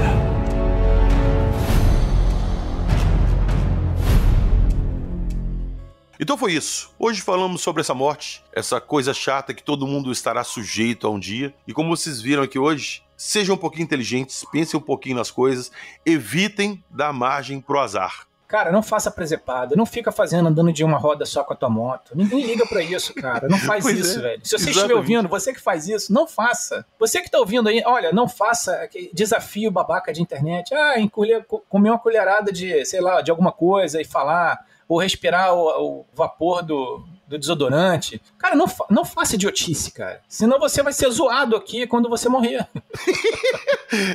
Então foi isso. Hoje falamos sobre essa morte, essa coisa chata que todo mundo estará sujeito a um dia. E como vocês viram aqui hoje, sejam um pouquinho inteligentes, pensem um pouquinho nas coisas, evitem dar margem pro azar. Cara, não faça presepada, não fica andando de uma roda só com a tua moto. Ninguém liga pra isso, cara. Não faz isso, velho. Se você estiver ouvindo, você que faz isso, não faça. Você que tá ouvindo aí, olha, não faça desafio babaca de internet. Comer uma colherada de, sei lá, de alguma coisa e falar, ou respirar o vapor do desodorante. Cara, não faça idiotice, cara. Senão você vai ser zoado aqui quando você morrer.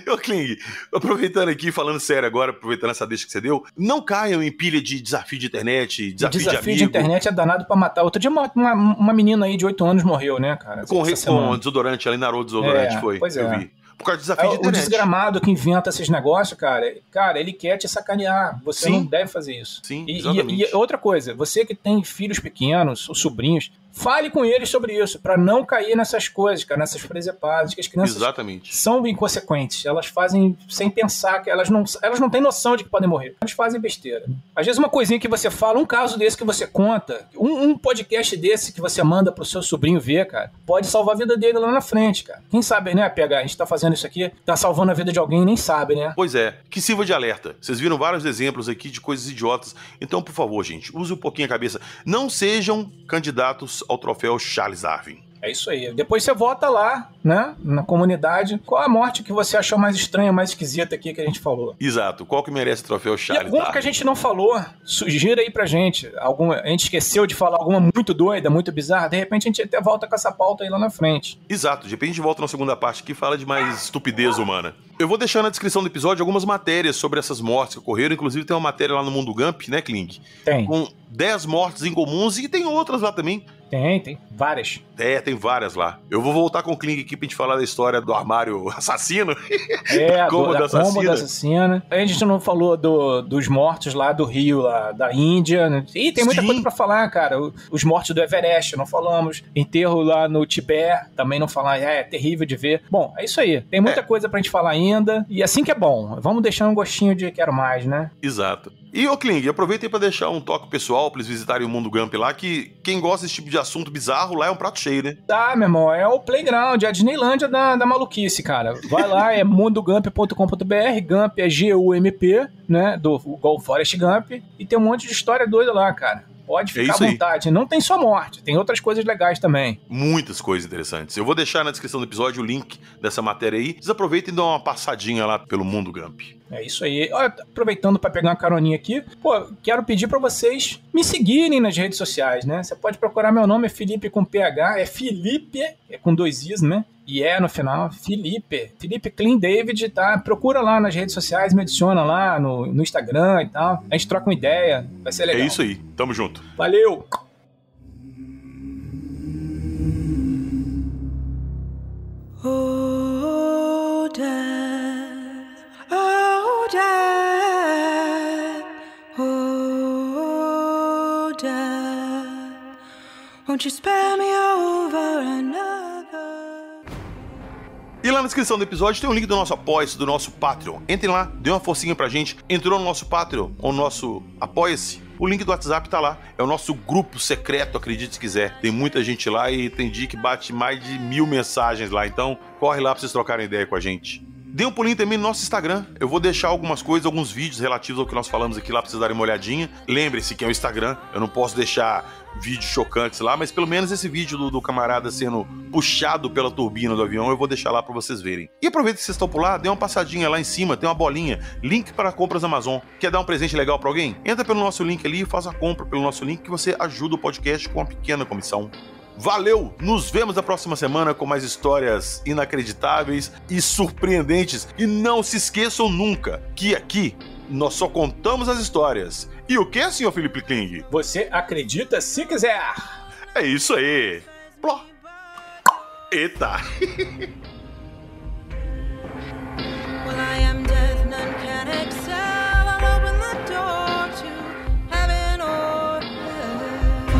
Ô, Kling, aproveitando aqui, falando sério agora, aproveitando essa deixa que você deu, não caiam em pilha de desafio de internet, desafio de internet é danado pra matar. Outro dia uma menina aí de 8 anos morreu, né, cara? Com desodorante, ela inarou desodorante, foi. Pois é. Eu vi. Por causa do desafio de internet. O desgramado que inventa esses negócios, cara, ele quer te sacanear. Você não deve fazer isso. Sim, e outra coisa, você que tem filhos pequenos, ou sobrinhos, fale com eles sobre isso, pra não cair nessas coisas, cara, nessas presepadas, que as crianças são inconsequentes. Elas fazem sem pensar, que elas não têm noção de que podem morrer. Elas fazem besteira. Às vezes uma coisinha que você fala, um caso desse que você conta, um podcast desse que você manda pro seu sobrinho ver, cara, pode salvar a vida dele lá na frente, cara. Quem sabe, né, PH? A gente tá fazendo isso aqui, tá salvando a vida de alguém e nem sabe, né? Pois é, que sirva de alerta. Vocês viram vários exemplos aqui de coisas idiotas. Então, por favor, gente, use um pouquinho a cabeça. Não sejam candidatos ao troféu Charles Darwin. É isso aí. Depois você vota lá, né, na comunidade, qual a morte que você achou mais estranha, mais esquisita aqui que a gente falou. Exato. Qual que merece o troféu E Charles alguma Darwin? que a gente não falou, sugira aí pra gente. A gente esqueceu de falar alguma muito doida, muito bizarra, de repente a gente até volta com essa pauta aí lá na frente. Exato. De repente a gente volta na segunda parte que fala de mais estupidez humana. Eu vou deixar na descrição do episódio algumas matérias sobre essas mortes que ocorreram. Inclusive tem uma matéria lá no Mundo Gump, né, Kling? Tem. Com 10 mortes incomuns e tem outras lá também. Tem. Várias. Tem várias lá. Eu vou voltar com o Kling aqui pra gente falar da história do armário assassino. Da cômoda cômoda assassina. A gente não falou dos mortos lá do Rio, lá da Índia. Né? E tem muita coisa pra falar, cara. Os mortos do Everest, não falamos. Enterro lá no Tibete, também não falar. É terrível de ver. Bom, é isso aí. Tem muita coisa pra gente falar ainda. E assim que é bom. Vamos deixar um gostinho de quero mais, né? Exato. E, ô Kling, aproveita aí pra deixar um toque pessoal pra eles visitarem o Mundo Gump lá, que quem gosta desse tipo de assunto bizarro lá é um prato cheio, né? Tá, meu irmão, é o playground, é a Disneylândia da maluquice, cara. Vai lá, é mundogump.com.br, Gump é G-U-M-P, né, do igual Forrest Gump, e tem um monte de história doida lá, cara. Pode ficar à vontade. Não tem só morte, tem outras coisas legais também. Muitas coisas interessantes. Eu vou deixar na descrição do episódio o link dessa matéria aí. Vocês aproveitem e dão uma passadinha lá pelo Mundo Gump. É isso aí. Olha, aproveitando para pegar uma caroninha aqui, quero pedir para vocês me seguirem nas redes sociais, né? Você pode procurar meu nome, é Felipe com PH, é Felipe, é com 2 I's, né? E no final, Felipe Clean David, tá? Procura lá nas redes sociais, me adiciona lá no Instagram e tal. A gente troca uma ideia, vai ser legal. É isso aí, tamo junto. Valeu! Oh, death, oh, death, oh, death, won't you spare me over another? E lá na descrição do episódio tem um link do nosso Apoia-se, do nosso Patreon. Entrem lá, dê uma forcinha pra gente. Entrou no nosso Patreon ou no nosso Apoia-se? O link do WhatsApp tá lá. É o nosso grupo secreto, acredite se quiser. Tem muita gente lá e tem dia que bate mais de 1000 mensagens lá. Então, corre lá pra vocês trocarem ideia com a gente. Dê um pulinho também no nosso Instagram. Eu vou deixar algumas coisas, alguns vídeos relativos ao que nós falamos aqui lá pra vocês darem uma olhadinha. Lembre-se que é o Instagram. Eu não posso deixar vídeos chocantes lá, mas pelo menos esse vídeo do camarada sendo puxado pela turbina do avião eu vou deixar lá pra vocês verem. E aproveita que vocês estão por lá, dê uma passadinha lá em cima, tem uma bolinha, link para compras Amazon. Quer dar um presente legal pra alguém? Entra pelo nosso link ali e faz a compra pelo nosso link que você ajuda o podcast com uma pequena comissão. Valeu! Nos vemos na próxima semana com mais histórias inacreditáveis e surpreendentes. E não se esqueçam nunca que aqui nós só contamos as histórias. E o que, senhor Felipe Kling? Você acredita se quiser. É isso aí. Pló. Eita. Well, I am death, none can excel. I'll open the door to heaven or hell.